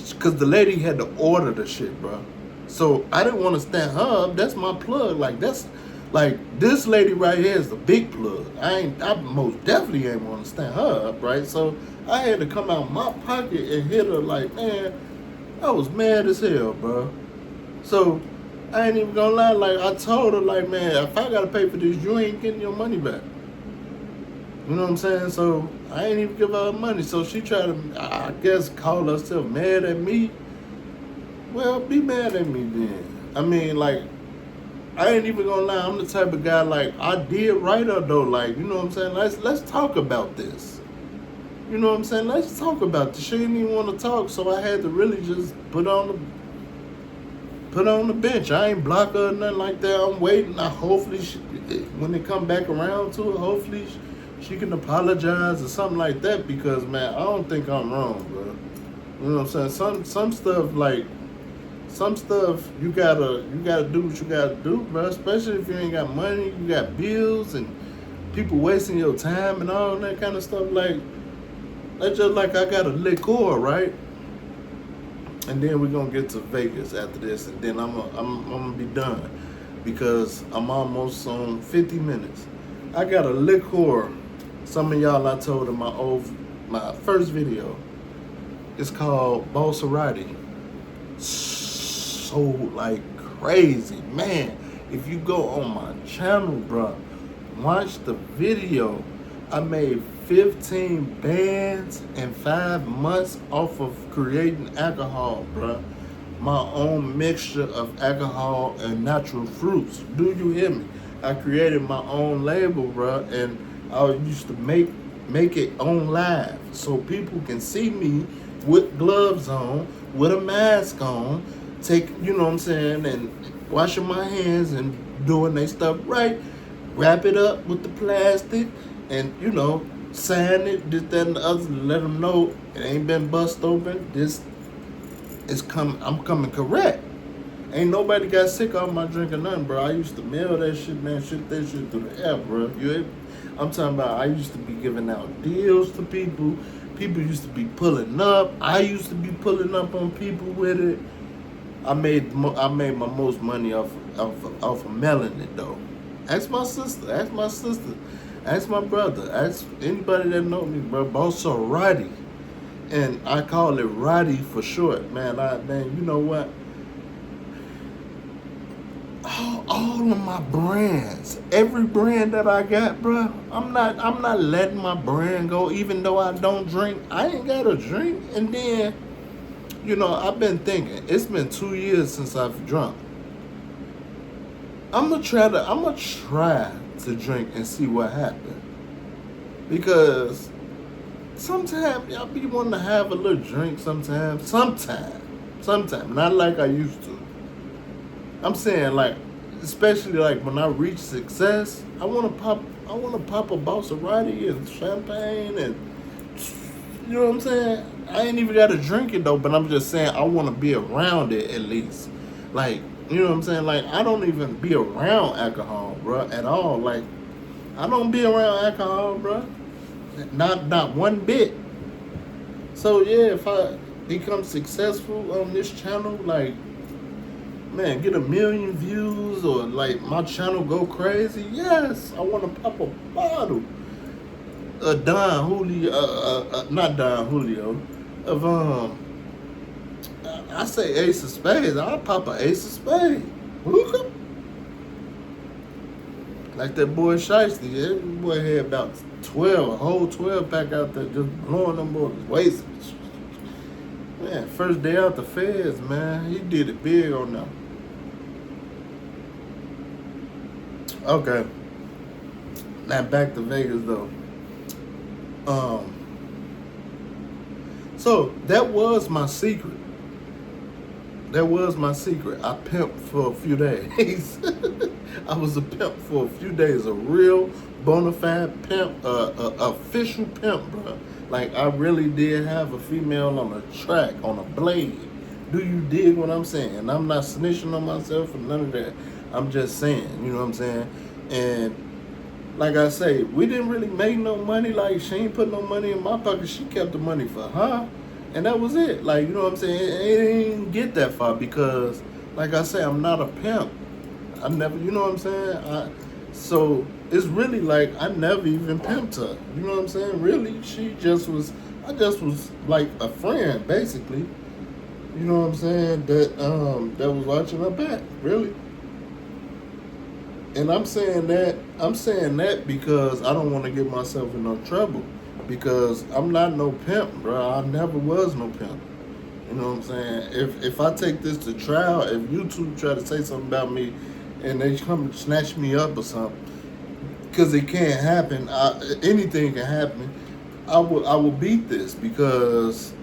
Because the lady had to order the shit, bro. So I didn't want to stand her up. That's my plug. Like, that's, like, this lady right here is the big plug. I most definitely ain't want to stand her up, right? So I had to come out my pocket and hit her like, man, I was mad as hell, bro. So I ain't even gonna lie. Like, I told her, like, man, if I gotta pay for this, you ain't getting your money back. You know what I'm saying? So I ain't even give her money. So she tried to, I guess, call herself mad at me. Well, be mad at me then. I mean, like, I ain't even gonna lie. I'm the type of guy, like, I did write her though. Like, you know what I'm saying? Let's talk about this. You know what I'm saying? Let's talk about this. She didn't even want to talk, so I had to really just put on the bench. I ain't block her or nothing like that. I'm waiting. Hopefully, when they come back around to it, hopefully she can apologize or something like that, because, man, I don't think I'm wrong, bro. You know what I'm saying? Some stuff, like, some stuff you gotta do what you gotta do, bro. Especially if you ain't got money, you got bills and people wasting your time and all that kind of stuff. Like, that's just like I got a liquor, right? And then we're gonna get to Vegas after this, and then I'm gonna be done, because I'm almost on 50 minutes. I got a liquor. Some of y'all I told in my first video. It's called Bossarati. So like crazy, man. If you go on my channel, bro, watch the video. I made 15 bands in 5 months off of creating alcohol, bro. My own mixture of alcohol and natural fruits. Do you hear me? I created my own label, bro, and I used to make it on live so people can see me with gloves on, with a mask on, you know what I'm saying, and washing my hands and doing their stuff right. Wrap it up with the plastic and, you know, sign it, this, that, and the other, let them know it ain't been bust open. This is I'm coming correct. Ain't nobody got sick off my drink or nothing, bro. I used to mail that shit, man, shit that shit through the air, bro. I'm talking about I used to be giving out deals to people. People used to be pulling up. I used to be pulling up on people with it. I made my most money off of mailing it though. Ask my sister. Ask my sister. Ask my brother. Ask anybody that know me, bro. Bossarati, and I call it Roddy for short, man. You know what? All of my brands, every brand that I got, bro, I'm not letting my brand go. Even though I don't drink, I ain't got a drink. And then, you know, I've been thinking. It's been 2 years since I've drunk. I'm gonna try to drink and see what happens. Because sometimes y'all be wanting to have a little drink. Sometimes, not like I used to. I'm saying, like, especially like when I reach success, I wanna pop a Bossarati and champagne, and you know what I'm saying? I ain't even gotta drink it though, but I'm just saying I wanna be around it at least. Like, you know what I'm saying? Like, I don't even be around alcohol, bro, at all. Like, I don't be around alcohol, bro. Not one bit. So yeah, if I become successful on this channel, like, man, get 1 million views, or like my channel go crazy, yes, I want to pop a bottle of Don Julio, not Don Julio, of I say Ace of Spades. I'll pop an Ace of Spades. Hookah. Like that boy Shiesty, yeah, that boy had about 12, a whole 12 pack out there, just blowing them boys waist. Man, first day out the feds, man, he did it big on them. Okay, now back to Vegas though. So that was my secret. I pimped for a few days. I was a pimp for a few days, a real bona fide pimp, official pimp, bro. Like, I really did have a female on a track, on a blade. Do you dig what I'm saying? And I'm not snitching on myself or none of that. I'm just saying, you know what I'm saying? And like I say, we didn't really make no money. Like, she ain't put no money in my pocket. She kept the money for her. And that was it. Like, you know what I'm saying? It didn't get that far because, like I say, I'm not a pimp. I never, you know what I'm saying? So it's really like I never even pimped her. You know what I'm saying? Really, I just was like a friend, basically. You know what I'm saying? That was watching her back, really. And I'm saying that because I don't want to get myself in no trouble. Because I'm not no pimp, bro. I never was no pimp. You know what I'm saying? If I take this to trial, if YouTube try to say something about me and they come and snatch me up or something, because it can't happen, anything can happen, I will beat this. Because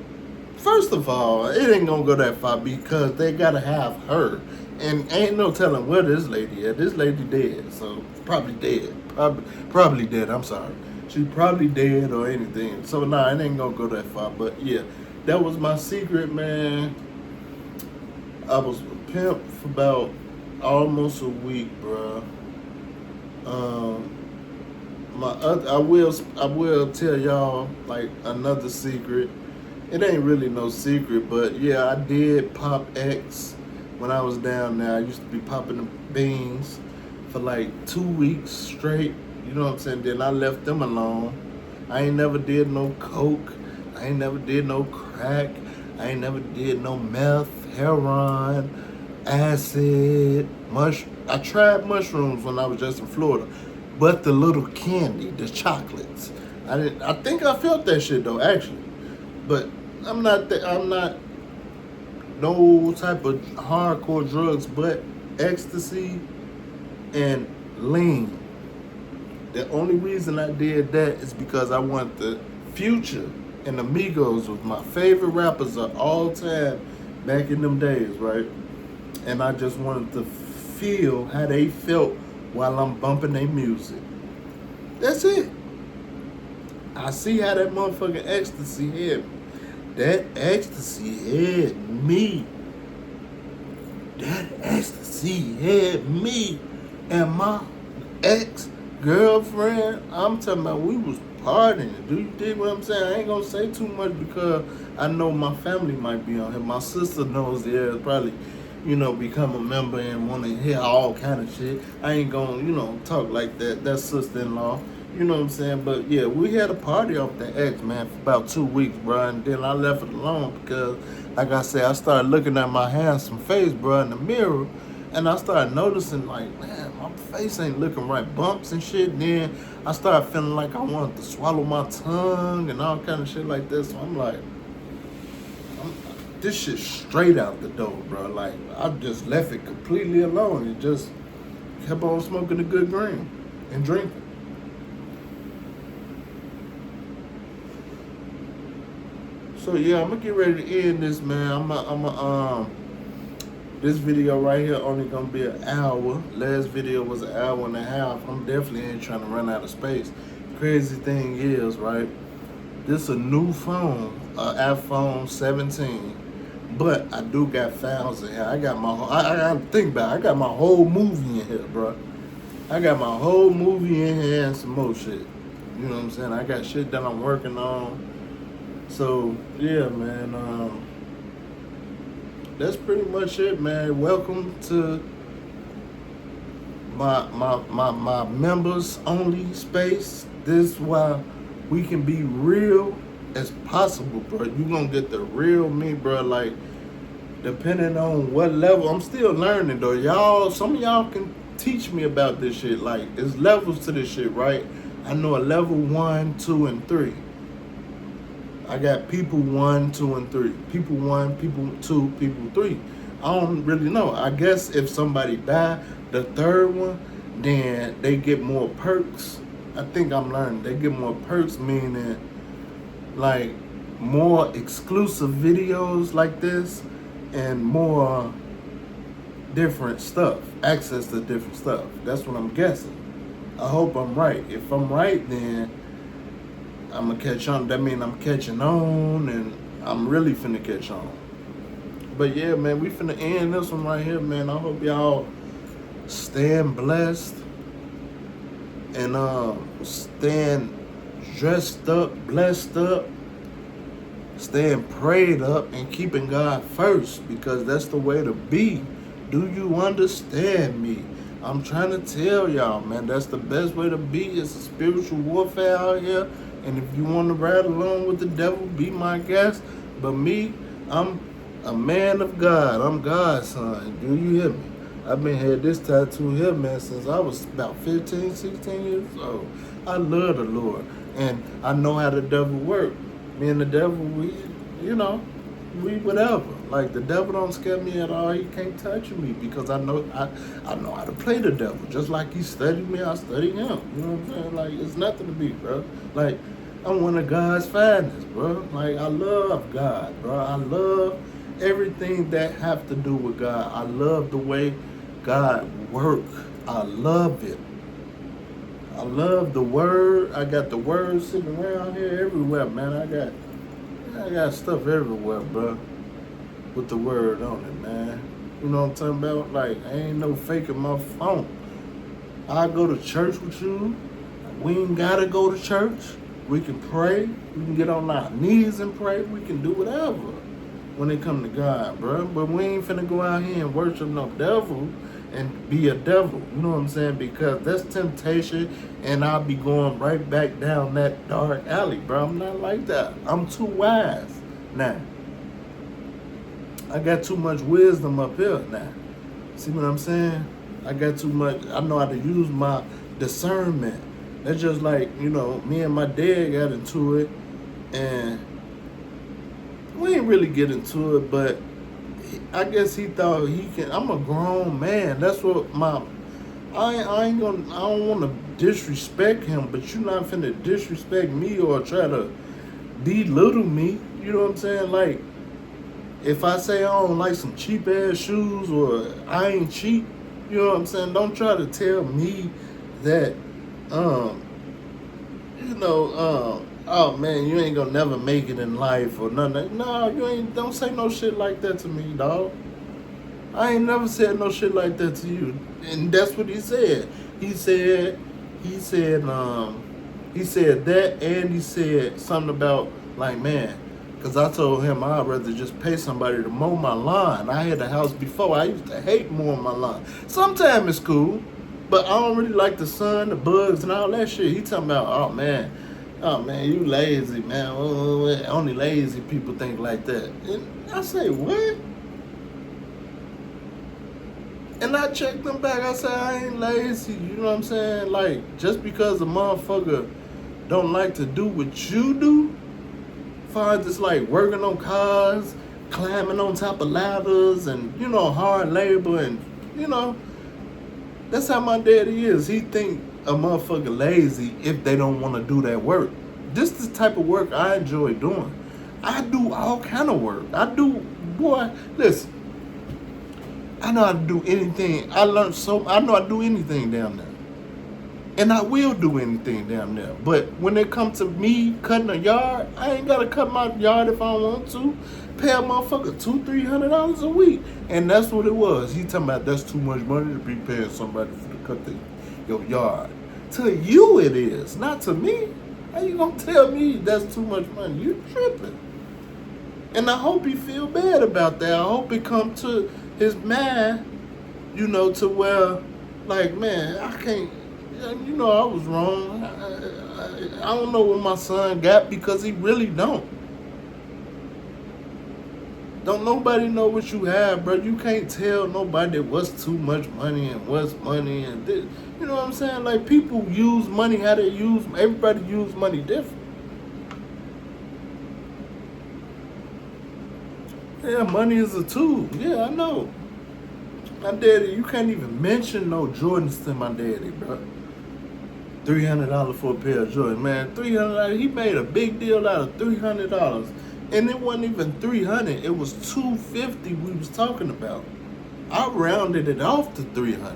first of all, it ain't gonna go that far because they gotta have her. And ain't no telling where this lady at. This lady dead, so probably dead. Probably dead, I'm sorry. She probably dead or anything. So nah, it ain't gonna go that far. But yeah, that was my secret, man. I was a pimp for about almost a week, bro. I will tell y'all like another secret. It ain't really no secret, but yeah, I did pop X when I was down there. I used to be popping the beans for like 2 weeks straight. You know what I'm saying? Then I left them alone. I ain't never did no coke. I ain't never did no crack. I ain't never did no meth, heroin, acid, I tried mushrooms when I was just in Florida, but the little candy, the chocolates, I think I felt that shit though, actually. But I'm not no type of hardcore drugs, but ecstasy and lean. The only reason I did that is because I want the Future and Amigos was my favorite rappers of all time back in them days, right? And I just wanted to feel how they felt while I'm bumping their music. That's it. I see how that motherfucking ecstasy hit me. That ecstasy hit me. That ecstasy hit me. And my ex-girlfriend, I'm talking about, we was partying. Do you dig what I'm saying? I ain't gonna say too much because I know my family might be on here. My sister knows they'll probably, become a member and want to hear all kind of shit. I ain't gonna, talk like that. That's sister-in-law. You know what I'm saying? But yeah, we had a party off the ex, man, for about 2 weeks, bro. And then I left it alone because, like I said, I started looking at my handsome face, bro, in the mirror. And I started noticing, like, man, my face ain't looking right. Bumps and shit. Then I started feeling like I wanted to swallow my tongue and all kind of shit like this. So I'm like, this shit straight out the door, bro. Like, I just left it completely alone and just kept on smoking the good green and drinking. So yeah, I'm gonna get ready to end this, man. This video right here only gonna be an hour. Last video was an hour and a half. I'm definitely ain't trying to run out of space. Crazy thing is, right, this a new phone, iPhone 17. But I do got files in here. I gotta think about it. I got my whole movie in here, bro. I got my whole movie in here and some more shit. You know what I'm saying? I got shit that I'm working on. So yeah, man, that's pretty much it, man. Welcome to my members only space. This is why we can be real as possible, bro. You gonna get the real me, bro. Like, depending on what level, I'm still learning though. Y'all, some of y'all can teach me about this shit. Like, there's levels to this shit, right? I know a level 1, 2, and 3. I got people 1, 2, and 3. People 1, people 2, people 3. I don't really know. I guess if somebody buy the third one, then they get more perks. I think I'm learning. They get more perks, meaning like more exclusive videos like this and more different stuff. Access to different stuff. That's what I'm guessing. I hope I'm right. If I'm right, then I'm gonna catch on. That means I'm catching on, and I'm really finna catch on. But yeah, man, we finna end this one right here, man. I hope y'all staying blessed and staying dressed up, blessed up, staying prayed up, and keeping God first, because that's the way to be. Do you understand me? I'm trying to tell y'all, man, that's the best way to be. It's a spiritual warfare out here. And if you want to ride along with the devil, be my guest. But me, I'm a man of God. I'm God's son. Do you hear me? I've been had this tattoo here, man, since I was about 15, 16 years old. I love the Lord. And I know how the devil works. Me and the devil, we whatever. Like, the devil don't scare me at all. He can't touch me because I know how to play the devil. Just like he studied me, I study him. You know what I'm saying? Like, it's nothing to me, bro. Like, I'm one of God's finest, bro. Like, I love God, bro. I love everything that have to do with God. I love the way God work. I love it. I love the word. I got the word sitting around here everywhere, man. I got stuff everywhere, bro, with the word on it, man. You know what I'm talking about? Like, I ain't no faking my phone. I go to church with you. We ain't gotta go to church. We can pray. We can get on our knees and pray. We can do whatever when it come to God, bro. But we ain't finna go out here and worship no devil and be a devil. You know what I'm saying? Because that's temptation, and I'll be going right back down that dark alley, bro. I'm not like that. I'm too wise now. I got too much wisdom up here now. See what I'm saying? I got too much. I know how to use my discernment. That's just like, you know, me and my dad got into it, and we ain't really get into it, but I guess he thought he can. I'm a grown man. That's what my. I ain't gonna. I don't want to disrespect him, but you're not finna disrespect me or try to belittle me. You know what I'm saying? Like, if I say I don't like some cheap ass shoes or I ain't cheap, you know what I'm saying? Don't try to tell me that, oh man, you ain't gonna never make it in life or nothing. No, you ain't. Don't say no shit like that to me, dog. I ain't never said no shit like that to you. And that's what he said. He said that, and he said something about, like, man, because I told him I'd rather just pay somebody to mow my lawn. I had a house before. I used to hate mowing my lawn. Sometimes it's cool, but I don't really like the sun, the bugs, and all that shit. He talking about, oh man, you lazy, man. Only lazy people think like that. And I say, what? And I checked them back. I said, I ain't lazy. You know what I'm saying? Like, just because a motherfucker don't like to do what you do, far as it's like working on cars, climbing on top of ladders, and, you know, hard labor, and, you know, that's how my daddy is. He think a motherfucker lazy if they don't want to do that work. This is the type of work I enjoy doing. I do all kind of work. Listen. I know how to do anything. I know how to do anything down there. And I will do anything down there. But when it comes to me cutting a yard, I ain't got to cut my yard if I want to. Pay a motherfucker $200-$300 a week. And that's what it was. He talking about that's too much money to be paying somebody to cut your yard. To you it is, not to me. How you gonna tell me that's too much money? You tripping. And I hope he feel bad about that. I hope it come to his mind, you know, to where, like, man, I can't, you know, I was wrong. I don't know what my son got, because he really don't. Don't nobody know what you have, bro. You can't tell nobody what's too much money and what's money and this. You know what I'm saying? Like, people use money how they use, everybody use money different. Yeah, money is a tool. Yeah, I know. My daddy, you can't even mention no Jordans to my daddy, bro. $300 for a pair of Jordans, man. $300. He made a big deal out of $300, and it wasn't even $300. It was $250 we was talking about. I rounded it off to $300.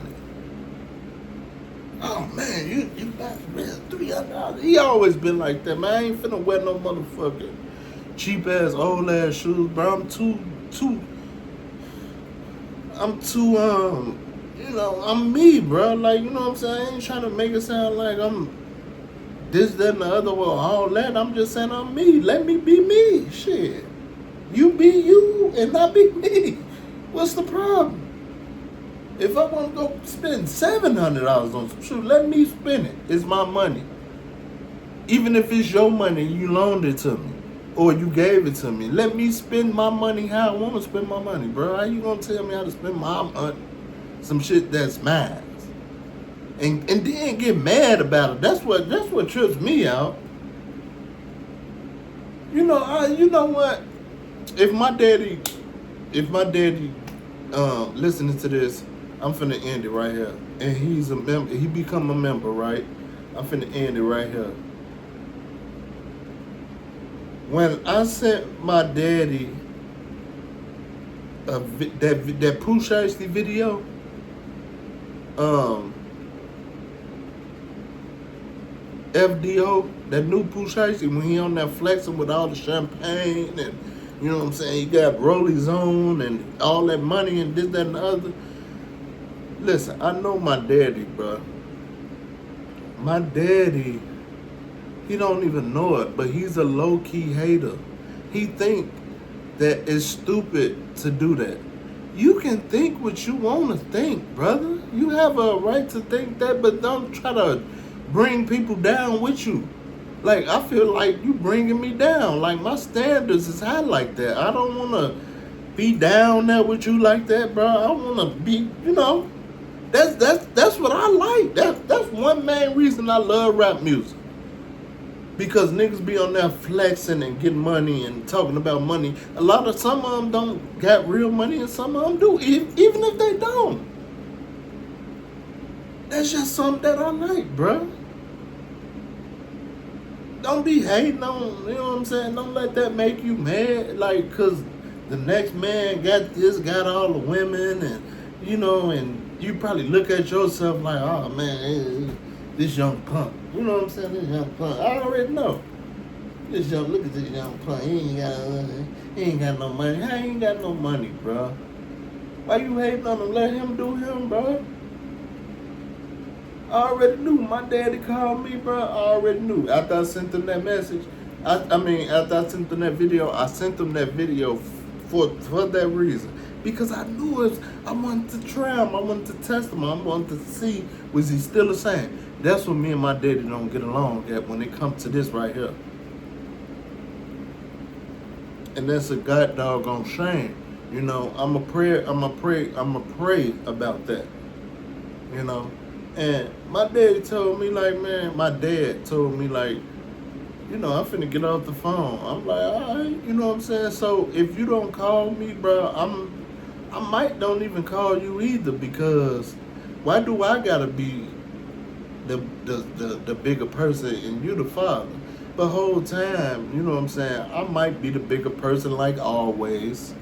Oh man, you got $300. He always been like that, man. I ain't finna wear no motherfucker cheap ass old ass shoes, bro. I'm too, you know, I'm me, bro. Like, you know what I'm saying? I ain't trying to make it sound like I'm this, that, and the other, well, all that. I'm just saying I'm me. Let me be me. Shit. You be you and I be me. What's the problem? If I want to go spend $700 on some shoes, let me spend it. It's my money. Even if it's your money, you loaned it to me. Or you gave it to me. Let me spend my money how I want to spend my money, bro. How you gonna tell me how to spend my money? Some shit that's mine. And then get mad about it. That's what trips me out. You know what? If my daddy listening to this, I'm finna end it right here. And he's a member. He become a member, right? I'm finna end it right here. When I sent my daddy that Pooh Shiesty video, FDO, that new Pooh Shiesty, when he on that flexing with all the champagne and, you know what I'm saying, he got rollies on and all that money and this, that, and the other. Listen, I know my daddy, bro. My daddy, he don't even know it, but he's a low-key hater. He think that it's stupid to do that. You can think what you want to think, brother. You have a right to think that, but don't try to bring people down with you. Like, I feel like you bringing me down. Like, my standards is high like that. I don't want to be down there with you like that, bro. I wanna be, you know. That's what I like. That's one main reason I love rap music. Because niggas be on there flexing and getting money and talking about money. Some of them don't got real money and some of them do, even if they don't. That's just something that I like, bro. Don't be hating on, you know what I'm saying? Don't let that make you mad. Like, cause the next man got all the women and, you know, and you probably look at yourself like, oh man, this young punk. You know what I'm saying? This young punk. I already know. Look at this young punk. He ain't got no money. I ain't got no money, bro. Why you hating on him? Let him do him, bro. I already knew. My daddy called me, bro. I already knew. After I sent him that message, after I sent him that video, I sent him that video for that reason. Because I knew I wanted to try him. I wanted to test him. I wanted to see, was he still the same? That's when me and my daddy don't get along at when it comes to this right here. And that's a god doggone shame. You know, I'ma pray about that. You know. And my daddy told me, like, man, my dad told me, like, you know, I'm finna get off the phone. I'm like, all right, you know what I'm saying? So if you don't call me, bro, I might don't even call you either, because why do I gotta be the bigger person and you the father? The whole time, you know what I'm saying? I might be the bigger person like always,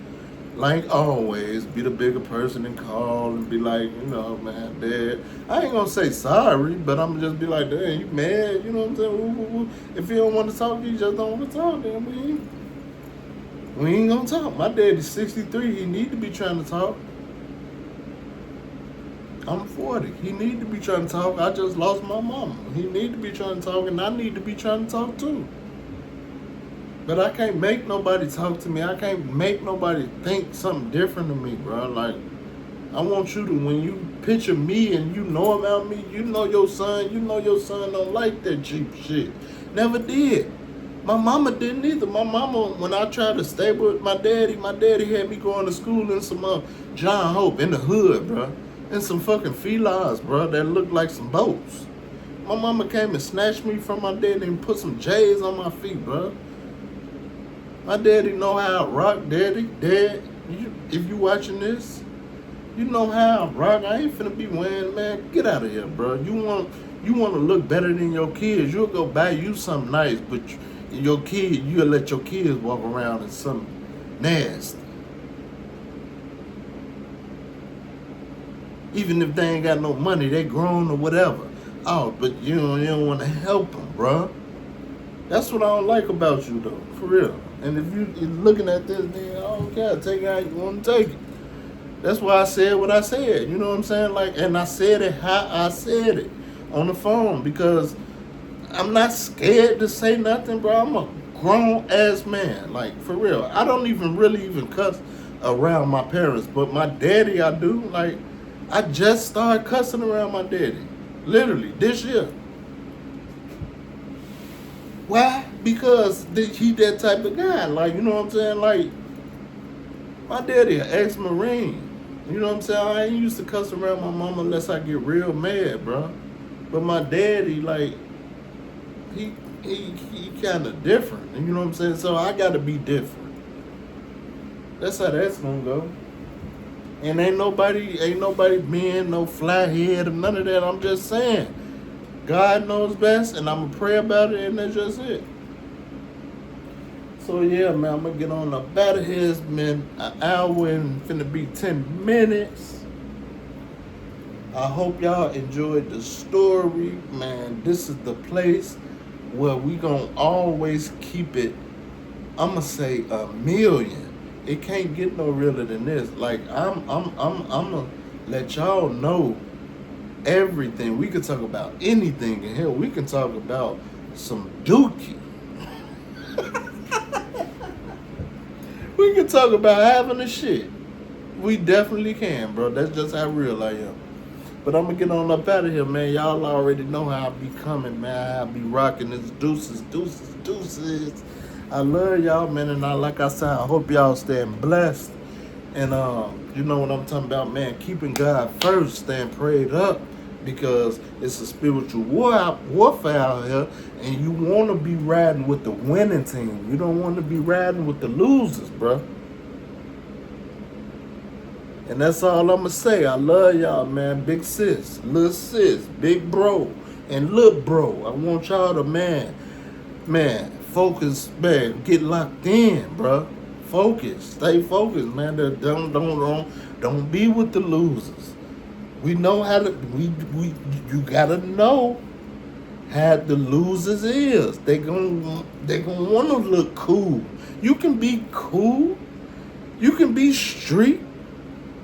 be the bigger person and call and be like, you know, man, Dad, I ain't gonna say sorry, but I'm gonna just be like, Dad, you mad? You know what I'm saying? Ooh. If you don't want to talk, you just don't want to talk, then we ain't gonna talk. My daddy's 63, he need to be trying to talk. I'm 40, he need to be trying to talk. I just lost my mama. He need to be trying to talk, and I need to be trying to talk too. But I can't make nobody talk to me. I can't make nobody think something different to me, bro. Like, I want you to, when you picture me and you know about me, you know your son don't like that cheap shit. Never did. My mama didn't either. My mama, when I tried to stay with my daddy had me going to school in some John Hope in the hood, bro. And some fucking felines, bro, that looked like some boats. My mama came and snatched me from my daddy and put some J's on my feet, bro. My daddy know how I rock, Dad, if you watching this, you know how I rock. I ain't finna be wearing, man, get out of here, bro. You want to look better than your kids, you'll go buy you something nice, but you'll let your kids walk around in something nasty. Even if they ain't got no money, they grown or whatever. Oh, but you don't want to help them, bro. That's what I don't like about you, though, for real. And if you're looking at this, then I don't care. Take it how you want to take it. That's why I said what I said. You know what I'm saying? Like, and I said it how I said it on the phone, because I'm not scared to say nothing, bro. I'm a grown ass man, like, for real. I don't really even cuss around my parents, but my daddy I do. Like, I just started cussing around my daddy, literally this year. Why? Because he that type of guy. Like, you know what I'm saying? Like, my daddy an ex-Marine. You know what I'm saying? I ain't used to cuss around my mama unless I get real mad, bro. But my daddy, like, he kind of different. You know what I'm saying? So I got to be different. That's how that's gonna go. And ain't nobody being no flathead or none of that. I'm just saying, God knows best, and I'm gonna pray about it, and that's just it. So yeah, man, I'm gonna get on up out of here. It's been an hour and finna be 10 minutes. I hope y'all enjoyed the story, man. This is the place where we gonna always keep it. I'ma say 1,000,000. It can't get no realer than this. Like, I'm gonna let y'all know everything. We can talk about anything in here. We can talk about some dookie. We can talk about having a shit. We definitely can, bro. That's just how real I am. But I'm gonna get on up out of here, man. Y'all already know how I be coming, man. I be rocking this deuces. I love y'all, man, and like I said, I hope y'all staying blessed. And you know what I'm talking about, man. Keeping God first, staying prayed up, because it's a spiritual warfare out here, and you want to be riding with the winning team. You don't want to be riding with the losers, bro. And that's all I'ma say. I love y'all, man. Big sis, little sis, big bro, and little bro. I want y'all to, man, focus, man. Get locked in, bro. Focus, stay focused, man. Don't be with the losers. We know how to. You gotta know how the losers is. They gonna want to look cool. You can be cool. You can be street.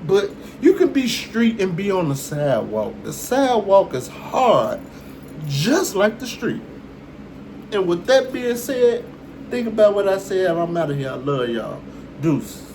But you can be street and be on the sidewalk. The sidewalk is hard, just like the street. And with that being said, think about what I said. I'm out of here. I love y'all. Deuce.